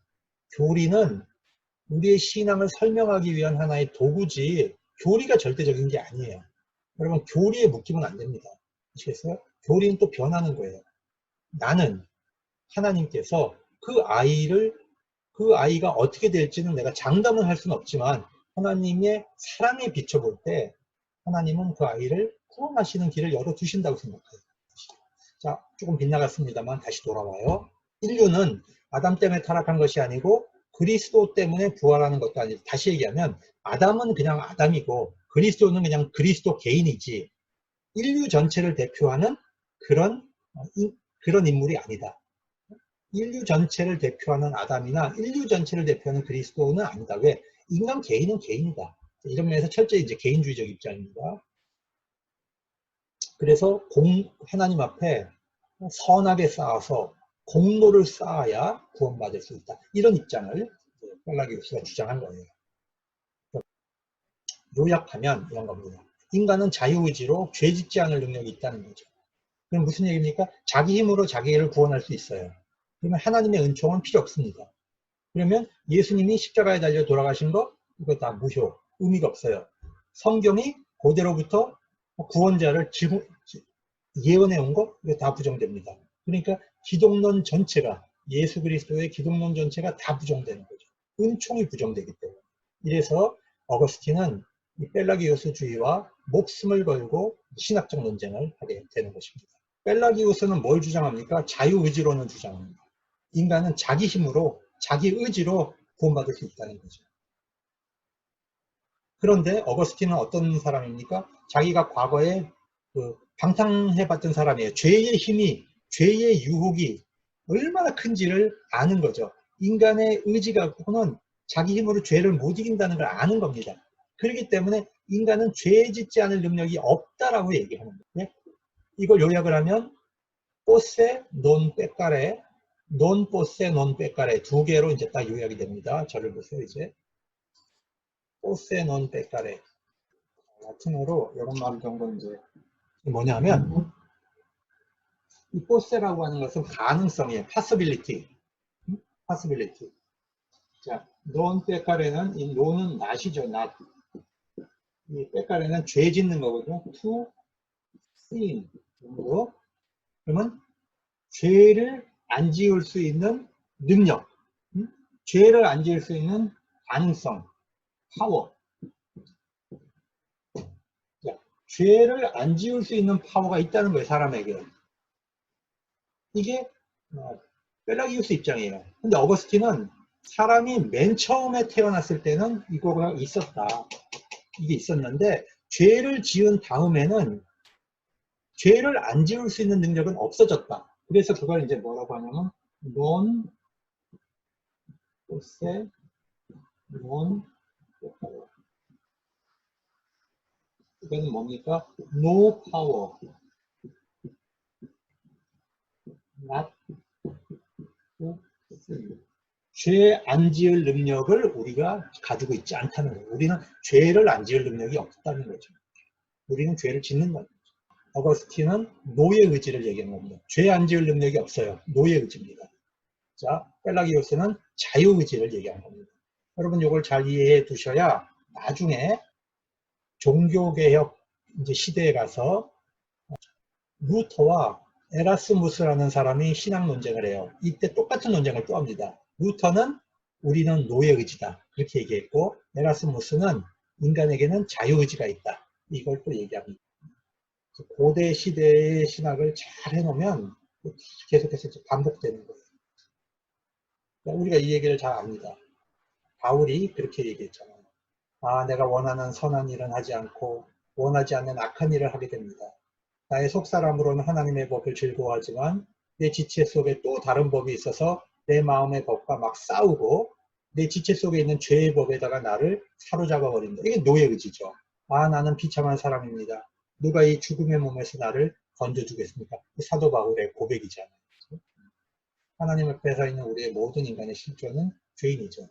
교리는 우리의 신앙을 설명하기 위한 하나의 도구지 교리가 절대적인 게 아니에요. 여러분 교리에 묶이면 안 됩니다. 아시겠어요? 교리는 또 변하는 거예요. 나는 하나님께서 그 아이가 어떻게 될지는 내가 장담을 할 수는 없지만 하나님의 사랑에 비춰볼 때 하나님은 그 아이를 구원하시는 길을 열어두신다고 생각해요. 자, 조금 빗나갔습니다만 다시 돌아와요. 인류는 아담 때문에 타락한 것이 아니고 그리스도 때문에 부활하는 것도 아니고 다시 얘기하면 아담은 그냥 아담이고 그리스도는 그냥 그리스도 개인이지 인류 전체를 대표하는 그런 그런 인물이 아니다. 인류 전체를 대표하는 아담이나 인류 전체를 대표하는 그리스도는 아니다. 왜? 인간 개인은 개인이다. 이런 면에서 철저히 이제 개인주의적 입장입니다. 그래서 하나님 앞에 선하게 쌓아서 공로를 쌓아야 구원받을 수 있다. 이런 입장을 펠라기우스가 주장한 거예요. 요약하면 이런 겁니다. 인간은 자유의지로 죄 짓지 않을 능력이 있다는 거죠. 그럼 무슨 얘기입니까? 자기 힘으로 자기를 구원할 수 있어요. 그러면 하나님의 은총은 필요 없습니다. 그러면 예수님이 십자가에 달려 돌아가신 거 이거 다 무효, 의미가 없어요. 성경이 그대로부터 구원자를 예언해 온 거 이거 다 부정됩니다. 그러니까 기독론 전체가 예수 그리스도의 기독론 전체가 다 부정되는 거죠. 은총이 부정되기 때문에. 이래서 어거스틴은 이 펠라기우스주의와 목숨을 걸고 신학적 논쟁을 하게 되는 것입니다. 펠라기우스는 뭘 주장합니까? 자유의지론을 주장합니다. 인간은 자기 힘으로 자기 의지로 구원받을 수 있다는 거죠. 그런데 어거스틴은 어떤 사람입니까? 자기가 과거에 방탕해봤던 사람이에요. 죄의 힘이, 죄의 유혹이 얼마나 큰지를 아는 거죠. 인간의 의지가 갖고는 자기 힘으로 죄를 못 이긴다는 걸 아는 겁니다. 그렇기 때문에 인간은 죄 짓지 않을 능력이 없다라고 얘기하는 거예요. 이걸 요약을 하면 포세 논 빼까레, 논 포세 논 빼까레 두 개로 이제 딱 요약이 됩니다. 저를 보세요 이제. 포세 논 빼까레. 라틴어로 이런 말 정도는 이제 뭐냐면 이 포세라고 하는 것은 가능성이에요. possibility. possibility. 자, 논 빼까레는 이 논은 낫이죠. not. 이 빼까레는 죄 짓는 거거든요. to sin. 그러면 죄를 안 지을 수 있는 능력, 죄를 안 지을 수 있는 가능성, 파워. 죄를 안 지을 수 있는 파워가 있다는 거예요, 사람에게. 이게 펠라기우스 입장이에요. 근데 어거스틴은 사람이 맨 처음에 태어났을 때는 이거가 있었다. 이게 있었는데 죄를 지은 다음에는 죄를 안 지을 수 있는 능력은 없어졌다. 그래서 그걸 이제 뭐라고 하냐면 non posse non power. 이거는 뭡니까? no power, not posse. 죄 안 지을 능력을 우리가 가지고 있지 않다는 거예요. 우리는 죄를 안 지을 능력이 없다는 거죠. 우리는 죄를 짓는다는 거죠. 어거스틴은 노예 의지를 얘기한 겁니다. 죄 안 지을 능력이 없어요. 노예 의지입니다. 자, 펠라기우스는 자유 의지를 얘기한 겁니다. 여러분 이걸 잘 이해해 두셔야 나중에 종교개혁 이제 시대에 가서 루터와 에라스무스라는 사람이 신학 논쟁을 해요. 이때 똑같은 논쟁을 또 합니다. 루터는 우리는 노예의지다 그렇게 얘기했고, 에라스무스는 인간에게는 자유의지가 있다 이걸 또 얘기합니다. 고대 시대의 신학을 잘 해놓으면 계속해서 반복되는 거예요. 우리가 이 얘기를 잘 압니다. 바울이 그렇게 얘기했잖아요. 아, 내가 원하는 선한 일은 하지 않고 원하지 않는 악한 일을 하게 됩니다. 나의 속사람으로는 하나님의 법을 즐거워하지만 내 지체 속에 또 다른 법이 있어서 내 마음의 법과 막 싸우고 내 지체 속에 있는 죄의 법에다가 나를 사로잡아 버린다. 이게 노예의지죠. 아, 나는 비참한 사람입니다. 누가 이 죽음의 몸에서 나를 건져주겠습니까? 사도 바울의 고백이잖아요. 하나님 앞에서 있는 우리의 모든 인간의 실존은 죄인이죠.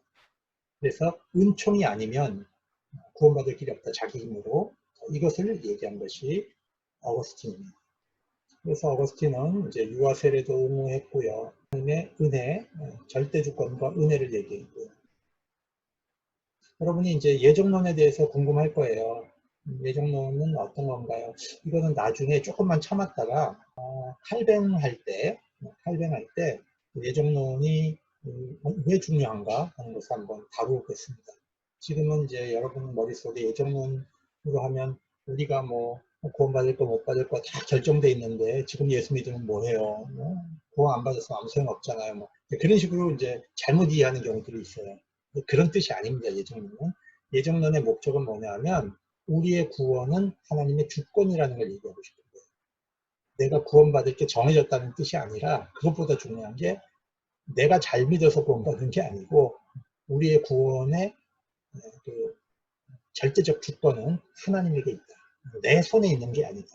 그래서 은총이 아니면 구원받을 길이 없다. 자기 힘으로. 이것을 얘기한 것이 어거스틴입니다. 그래서 어거스틴은 이제 유아 세례도 옹호했고요. 하나님의 은혜, 절대주권과 은혜를 얘기했고요. 여러분이 이제 예정론에 대해서 궁금할 거예요. 예정론은 어떤 건가요? 이거는 나중에 조금만 참았다가 칼뱅할 때 예정론이 왜 중요한가 하는 것을 한번 다루겠습니다. 지금은 이제 여러분 머릿속에 예정론으로 하면 우리가 뭐 구원받을 거 못 받을 거 다 결정돼 있는데 지금 예수 믿으면 뭐해요? 구원 안 받았으면 아무 소용 없잖아요. 뭐 그런 식으로 이제 잘못 이해하는 경우들이 있어요. 그런 뜻이 아닙니다. 예정론은. 예정론의 목적은 뭐냐면 우리의 구원은 하나님의 주권이라는 걸 얘기하고 싶은 거예요. 내가 구원받을 게 정해졌다는 뜻이 아니라 그것보다 중요한 게 내가 잘 믿어서 구원받은 게 아니고 우리의 구원의 그 절대적 주권은 하나님에게 있다. 내 손에 있는 게 아니다.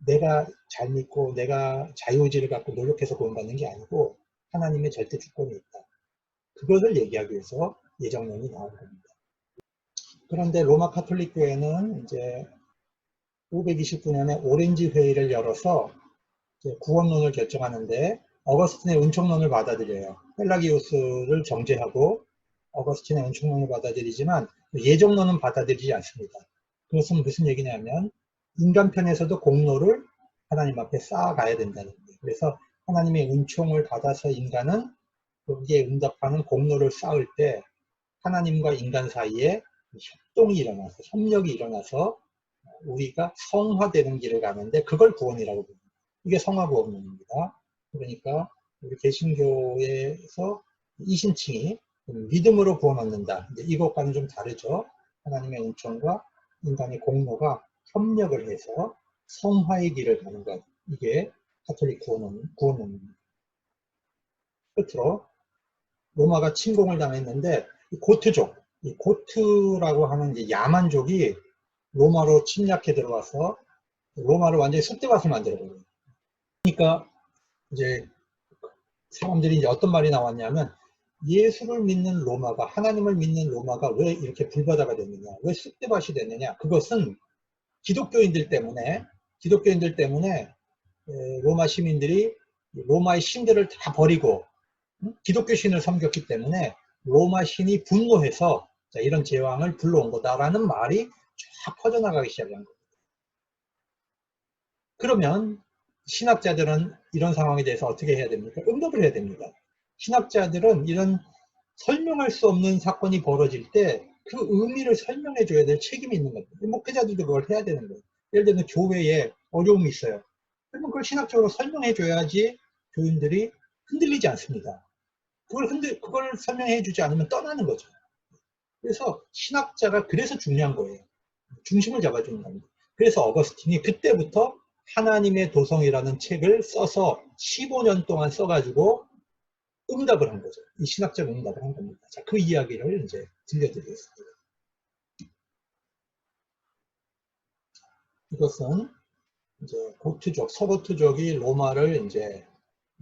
내가 잘 믿고 내가 자유의지를 갖고 노력해서 구원받는 게 아니고 하나님의 절대 주권이 있다. 그것을 얘기하기 위해서 예정론이 나온 겁니다. 그런데 로마 카톨릭 교회는 이제 529년에 오렌지 회의를 열어서 구원론을 결정하는데 어거스틴의 은총론을 받아들여요. 펠라기우스를 정죄하고 어거스틴의 은총론을 받아들이지만 예정론은 받아들이지 않습니다. 그것은 무슨 얘기냐면 인간편에서도 공로를 하나님 앞에 쌓아가야 된다는 거예요. 그래서 하나님의 은총을 받아서 인간은 거기에 응답하는 공로를 쌓을 때 하나님과 인간 사이에 협동이 일어나서 협력이 일어나서 우리가 성화되는 길을 가는데 그걸 구원이라고 부릅니다. 이게 성화구원론입니다. 그러니까 우리 개신교에서 이신칭이 믿음으로 구원 얻는다. 이것과는 좀 다르죠. 하나님의 은총과 인간의 공로가 협력을 해서 성화의 길을 가는 것. 이게 가톨릭 구원론입니다. 끝으로 로마가 침공을 당했는데 고트족, 이 고트라고 하는 이제 야만족이 로마로 침략해 들어와서 로마를 완전히 쑥대밭을 만들어버려요. 그러니까 이제 사람들이 이제 어떤 말이 나왔냐면 예수를 믿는 로마가, 하나님을 믿는 로마가 왜 이렇게 불바다가 됐느냐, 왜 쑥대밭이 됐느냐. 그것은 기독교인들 때문에 로마 시민들이 로마의 신들을 다 버리고 기독교 신을 섬겼기 때문에 로마 신이 분노해서 이런 제왕을 불러온 거다라는 말이 쫙 퍼져나가기 시작한 겁니다. 그러면 신학자들은 이런 상황에 대해서 어떻게 해야 됩니까? 응답을 해야 됩니다. 신학자들은 이런 설명할 수 없는 사건이 벌어질 때 그 의미를 설명해 줘야 될 책임이 있는 겁니다. 목회자들도 그걸 해야 되는 거예요. 예를 들면 교회에 어려움이 있어요. 그러면 그걸 신학적으로 설명해 줘야지 교인들이 흔들리지 않습니다. 그걸 설명해 주지 않으면 떠나는 거죠. 그래서 신학자가 그래서 중요한 거예요. 중심을 잡아주는 겁니다. 그래서 어거스틴이 그때부터 하나님의 도성이라는 책을 써서 15년 동안 써가지고 응답을 한 거죠. 이 신학적 응답을 한 겁니다. 자, 그 이야기를 이제 들려드리겠습니다. 이것은 이제 고트족, 서고트족이 로마를 이제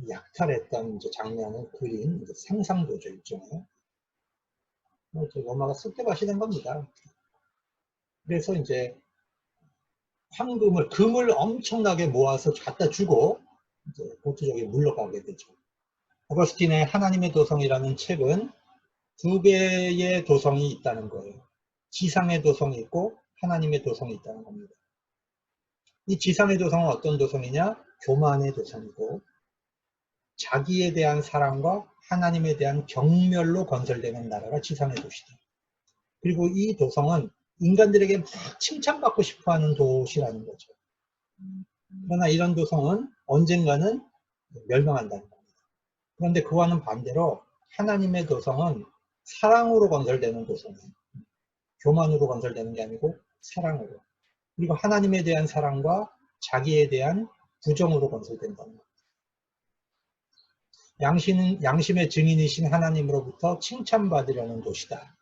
약탈했던 이제 장면을 그린 이제 상상도죠, 일종의. 로마가 쑥대밭이 된 겁니다. 그래서 이제 금을 엄청나게 모아서 갖다 주고 이제 고트족이 물러가게 되죠. 어거스틴의 하나님의 도성이라는 책은 두 개의 도성이 있다는 거예요. 지상의 도성이 있고 하나님의 도성이 있다는 겁니다. 이 지상의 도성은 어떤 도성이냐? 교만의 도성이고 자기에 대한 사랑과 하나님에 대한 경멸로 건설되는 나라가 지상의 도시다. 그리고 이 도성은 인간들에게 막 칭찬받고 싶어하는 도시라는 거죠. 그러나 이런 도성은 언젠가는 멸망한다는 겁니다. 그런데 그와는 반대로 하나님의 도성은 사랑으로 건설되는 도성이에요. 교만으로 건설되는 게 아니고 사랑으로. 그리고 하나님에 대한 사랑과 자기에 대한 부정으로 건설된다는 겁니다. 양심의 증인이신 하나님으로부터 칭찬받으려는 도시다.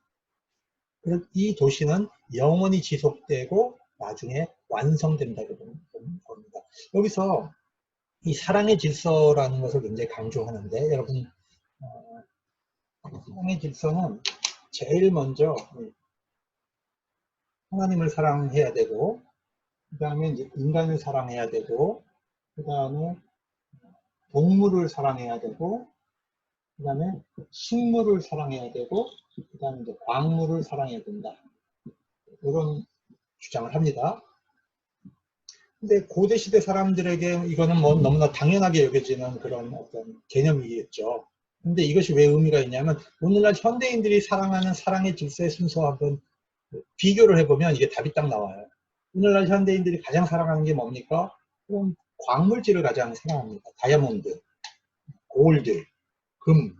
이 도시는 영원히 지속되고 나중에 완성된다고 보는 겁니다. 여기서 이 사랑의 질서라는 것을 굉장히 강조하는데 여러분 사랑의 질서는 제일 먼저 하나님을 사랑해야 되고 그 다음에 인간을 사랑해야 되고 그 다음에 동물을 사랑해야 되고 그 다음에 식물을 사랑해야 되고 그 다음에 이제 광물을 사랑해야 된다. 이런 주장을 합니다. 근데 고대 시대 사람들에게 이거는 뭐 너무나 당연하게 여겨지는 그런 어떤 개념이겠죠. 근데 이것이 왜 의미가 있냐면 오늘날 현대인들이 사랑하는 사랑의 질서의 순서와 한번 비교를 해보면 이게 답이 딱 나와요. 오늘날 현대인들이 가장 사랑하는 게 뭡니까? 그럼 광물질을 가장 사랑합니다. 다이아몬드, 골드, 금.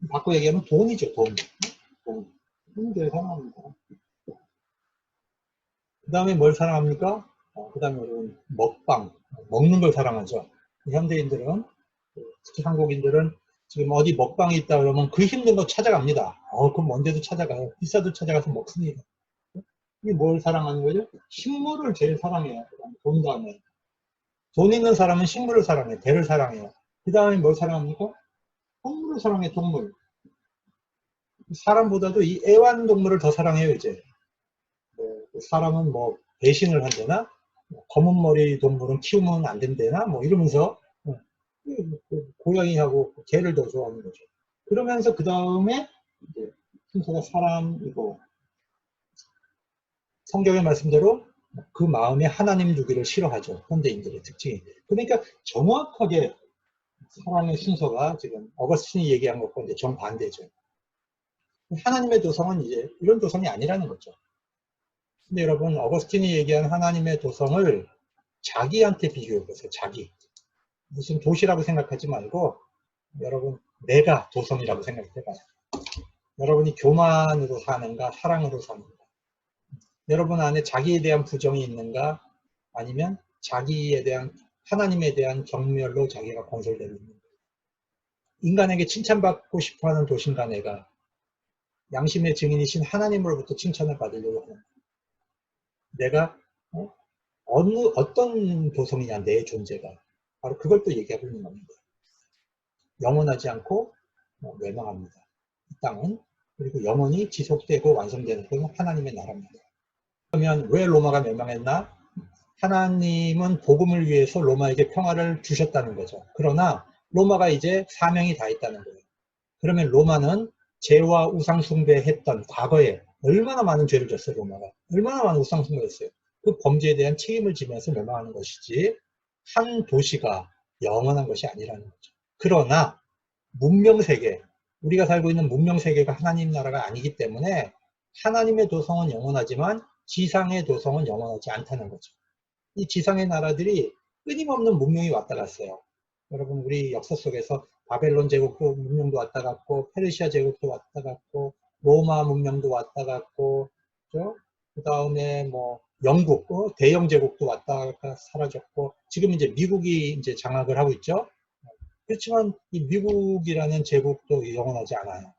바꿔 얘기하면 돈이죠, 돈. 돈을 사랑합니다. 그 다음에 뭘 사랑합니까? 그 다음에 여러분 먹방, 먹는 걸 사랑하죠. 현대인들은, 특히 한국인들은 지금 어디 먹방이 있다 그러면 그 힘든 거 찾아갑니다. 그럼 뭔데도 찾아가요. 비싸도 찾아가서 먹습니다. 이게 뭘 사랑하는 거죠? 식물을 제일 사랑해요. 돈 다음에. 돈 있는 사람은 식물을 사랑해요. 배를 사랑해요. 그 다음에 뭘 사랑합니까? 동물을 사랑해, 동물. 사람보다도 이 애완동물을 더 사랑해요, 이제. 사람은 뭐 배신을 한다나, 검은 머리 동물은 키우면 안 된다나, 뭐 이러면서 고양이하고 개를 더 좋아하는 거죠. 그러면서 그 다음에 순서가 사람이고, 성경의 말씀대로 그 마음에 하나님 두기를 싫어하죠. 현대인들의 특징이. 그러니까 정확하게 사랑의 순서가 지금 어거스틴이 얘기한 것과 이제 정반대죠. 하나님의 도성은 이제 이런 도성이 아니라는 거죠. 근데 여러분, 어거스틴이 얘기한 하나님의 도성을 자기한테 비교해 보세요. 자기. 무슨 도시라고 생각하지 말고 여러분, 내가 도성이라고 생각해 봐요. 여러분이 교만으로 사는가, 사랑으로 사는가. 여러분 안에 자기에 대한 부정이 있는가, 아니면 자기에 대한, 하나님에 대한 경멸로 자기가 건설되고 있는가. 인간에게 칭찬받고 싶어하는 도시인가, 내가 양심의 증인이신 하나님으로부터 칭찬을 받으려고 하는, 내가 어떤 도성이냐, 내 존재가. 바로 그걸 또 얘기하고 있는 겁니다. 영원하지 않고 멸망합니다. 이 땅은. 그리고 영원히 지속되고 완성되는 것은 하나님의 나라입니다. 그러면 왜 로마가 멸망했나? 하나님은 복음을 위해서 로마에게 평화를 주셨다는 거죠. 그러나 로마가 이제 사명이 다 있다는 거예요. 그러면 로마는 죄와 우상숭배했던 과거에 얼마나 많은 죄를 졌어요, 로마가. 얼마나 많은 우상숭배했어요. 그 범죄에 대한 책임을 지면서 멸망하는 것이지, 한 도시가 영원한 것이 아니라는 거죠. 그러나 문명세계, 우리가 살고 있는 문명세계가 하나님 나라가 아니기 때문에 하나님의 도성은 영원하지만 지상의 도성은 영원하지 않다는 거죠. 이 지상의 나라들이 끊임없는 문명이 왔다 갔어요. 여러분, 우리 역사 속에서 바벨론 제국도 문명도 왔다 갔고, 페르시아 제국도 왔다 갔고, 로마 문명도 왔다 갔고, 그죠? 그 다음에 뭐 영국, 대영 제국도 왔다 갔다 사라졌고, 지금 이제 미국이 이제 장악을 하고 있죠. 그렇지만 이 미국이라는 제국도 영원하지 않아요.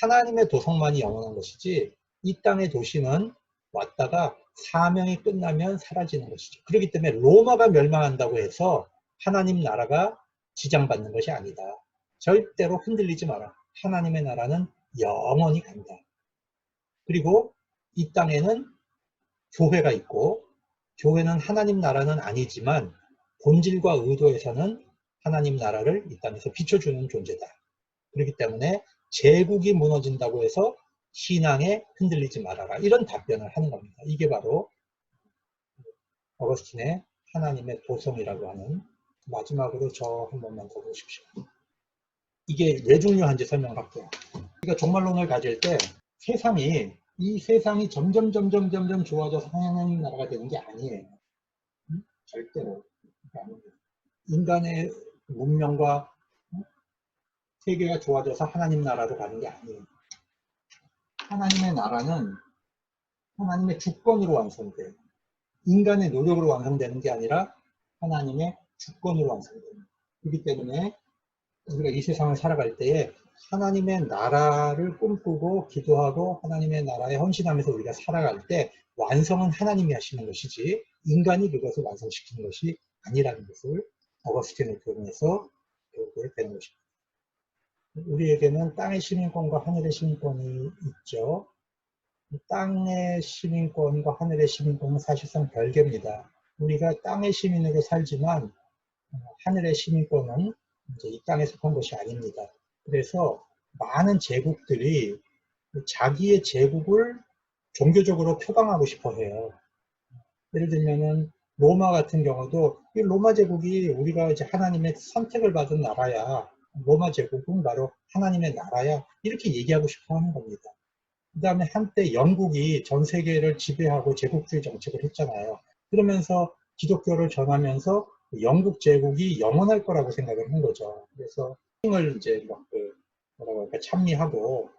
하나님의 도성만이 영원한 것이지 이 땅의 도시는 왔다가 사명이 끝나면 사라지는 것이죠. 그렇기 때문에 로마가 멸망한다고 해서 하나님 나라가 지장받는 것이 아니다. 절대로 흔들리지 마라. 하나님의 나라는 영원히 간다. 그리고 이 땅에는 교회가 있고, 교회는 하나님 나라는 아니지만 본질과 의도에서는 하나님 나라를 이 땅에서 비춰주는 존재다. 그렇기 때문에 제국이 무너진다고 해서 신앙에 흔들리지 말아라. 이런 답변을 하는 겁니다. 이게 바로 어거스틴의 하나님의 도성이라고 하는. 마지막으로 저 한 번만 더 보십시오. 이게 왜 중요한지 설명할게요. 우리가 종말론을 가질 때 이 세상이 점점 좋아져서 하나님 나라가 되는 게 아니에요. 절대로. 인간의 문명과 세계가 좋아져서 하나님 나라로 가는 게 아니에요. 하나님의 나라는 하나님의 주권으로 완성돼요. 인간의 노력으로 완성되는 게 아니라 하나님의 주권으로 완성돼요. 그렇기 때문에 우리가 이 세상을 살아갈 때에 하나님의 나라를 꿈꾸고 기도하고 하나님의 나라에 헌신하면서 우리가 살아갈 때 완성은 하나님이 하시는 것이지 인간이 그것을 완성시키는 것이 아니라는 것을 어거스틴을 통해서 배우게 되는 것입니다. 우리에게는 땅의 시민권과 하늘의 시민권이 있죠. 땅의 시민권과 하늘의 시민권은 사실상 별개입니다. 우리가 땅의 시민으로 살지만 하늘의 시민권은 이제 이 땅에 속한 것이 아닙니다. 그래서 많은 제국들이 자기의 제국을 종교적으로 표방하고 싶어 해요. 예를 들면은 로마 같은 경우도 이 로마 제국이 우리가 이제 하나님의 선택을 받은 나라야. 로마 제국은 바로 하나님의 나라야. 이렇게 얘기하고 싶어 하는 겁니다. 그 다음에 한때 영국이 전 세계를 지배하고 제국주의 정책을 했잖아요. 그러면서 기독교를 전하면서 영국 제국이 영원할 거라고 생각을 한 거죠. 그래서 킹을 이제 막 뭐라고 할까 찬미하고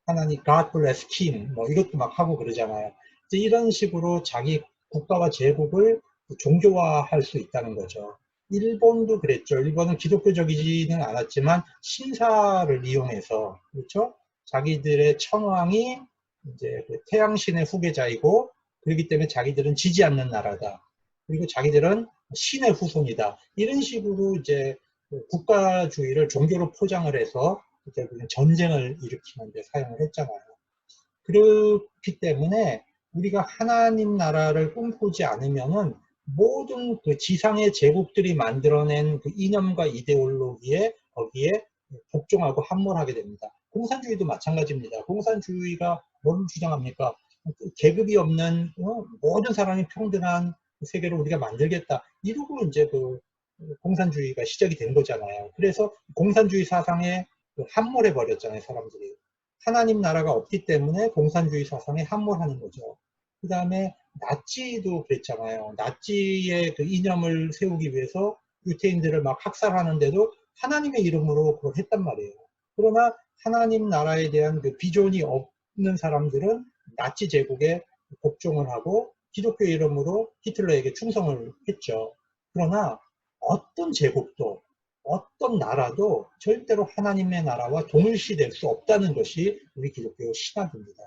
하나님 God bless King 뭐 이것도 막 하고 그러잖아요. 이제 이런 식으로 자기 국가와 제국을 종교화할 수 있다는 거죠. 일본도 그랬죠. 일본은 기독교적이지는 않았지만 신사를 이용해서 그렇죠. 자기들의 천황이 이제 태양신의 후계자이고 그렇기 때문에 자기들은 지지 않는 나라다. 그리고 자기들은 신의 후손이다. 이런 식으로 이제 국가주의를 종교로 포장을 해서 결국은 전쟁을 일으키는 데 사용을 했잖아요. 그렇기 때문에 우리가 하나님 나라를 꿈꾸지 않으면은 모든 그 지상의 제국들이 만들어낸 그 이념과 이데올로기에 거기에 복종하고 함몰하게 됩니다. 공산주의도 마찬가지입니다. 공산주의가 뭘 주장합니까? 계급이 없는 모든 사람이 평등한 세계를 우리가 만들겠다. 이러고 이제 그 공산주의가 시작이 된 거잖아요. 그래서 공산주의 사상에 함몰해 버렸잖아요, 사람들이. 하나님 나라가 없기 때문에 공산주의 사상에 함몰하는 거죠. 그 다음에 나치도 그랬잖아요. 나치의 그 이념을 세우기 위해서 유태인들을 막 학살하는데도 하나님의 이름으로 그걸 했단 말이에요. 그러나 하나님 나라에 대한 그 비전이 없는 사람들은 나치 제국에 복종을 하고 기독교 이름으로 히틀러에게 충성을 했죠. 그러나 어떤 제국도 어떤 나라도 절대로 하나님의 나라와 동일시될 수 없다는 것이 우리 기독교 신학입니다.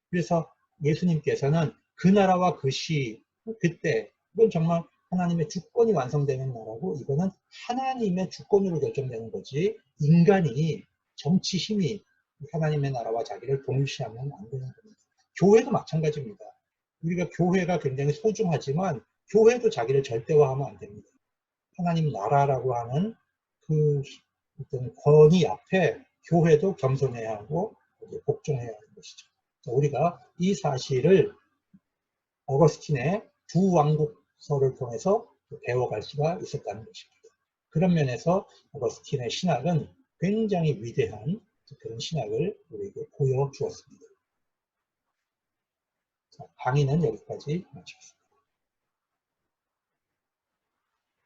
그래서 예수님께서는 그 나라와 그 시, 그때 이건 정말 하나님의 주권이 완성되는 나라고 이거는 하나님의 주권으로 결정되는 거지 인간이 정치 힘이 하나님의 나라와 자기를 동일시하면 안 되는 겁니다. 교회도 마찬가지입니다. 우리가 교회가 굉장히 소중하지만 교회도 자기를 절대화하면 안 됩니다. 하나님 나라라고 하는 그 어떤 권위 앞에 교회도 겸손해야 하고 복종해야 하는 것이죠. 우리가 이 사실을 어거스틴의 두 왕국서를 통해서 배워갈 수가 있었다는 것입니다. 그런 면에서 어거스틴의 신학은 굉장히 위대한 그런 신학을 우리에게 보여주었습니다. 자, 강의는 여기까지 마치겠습니다.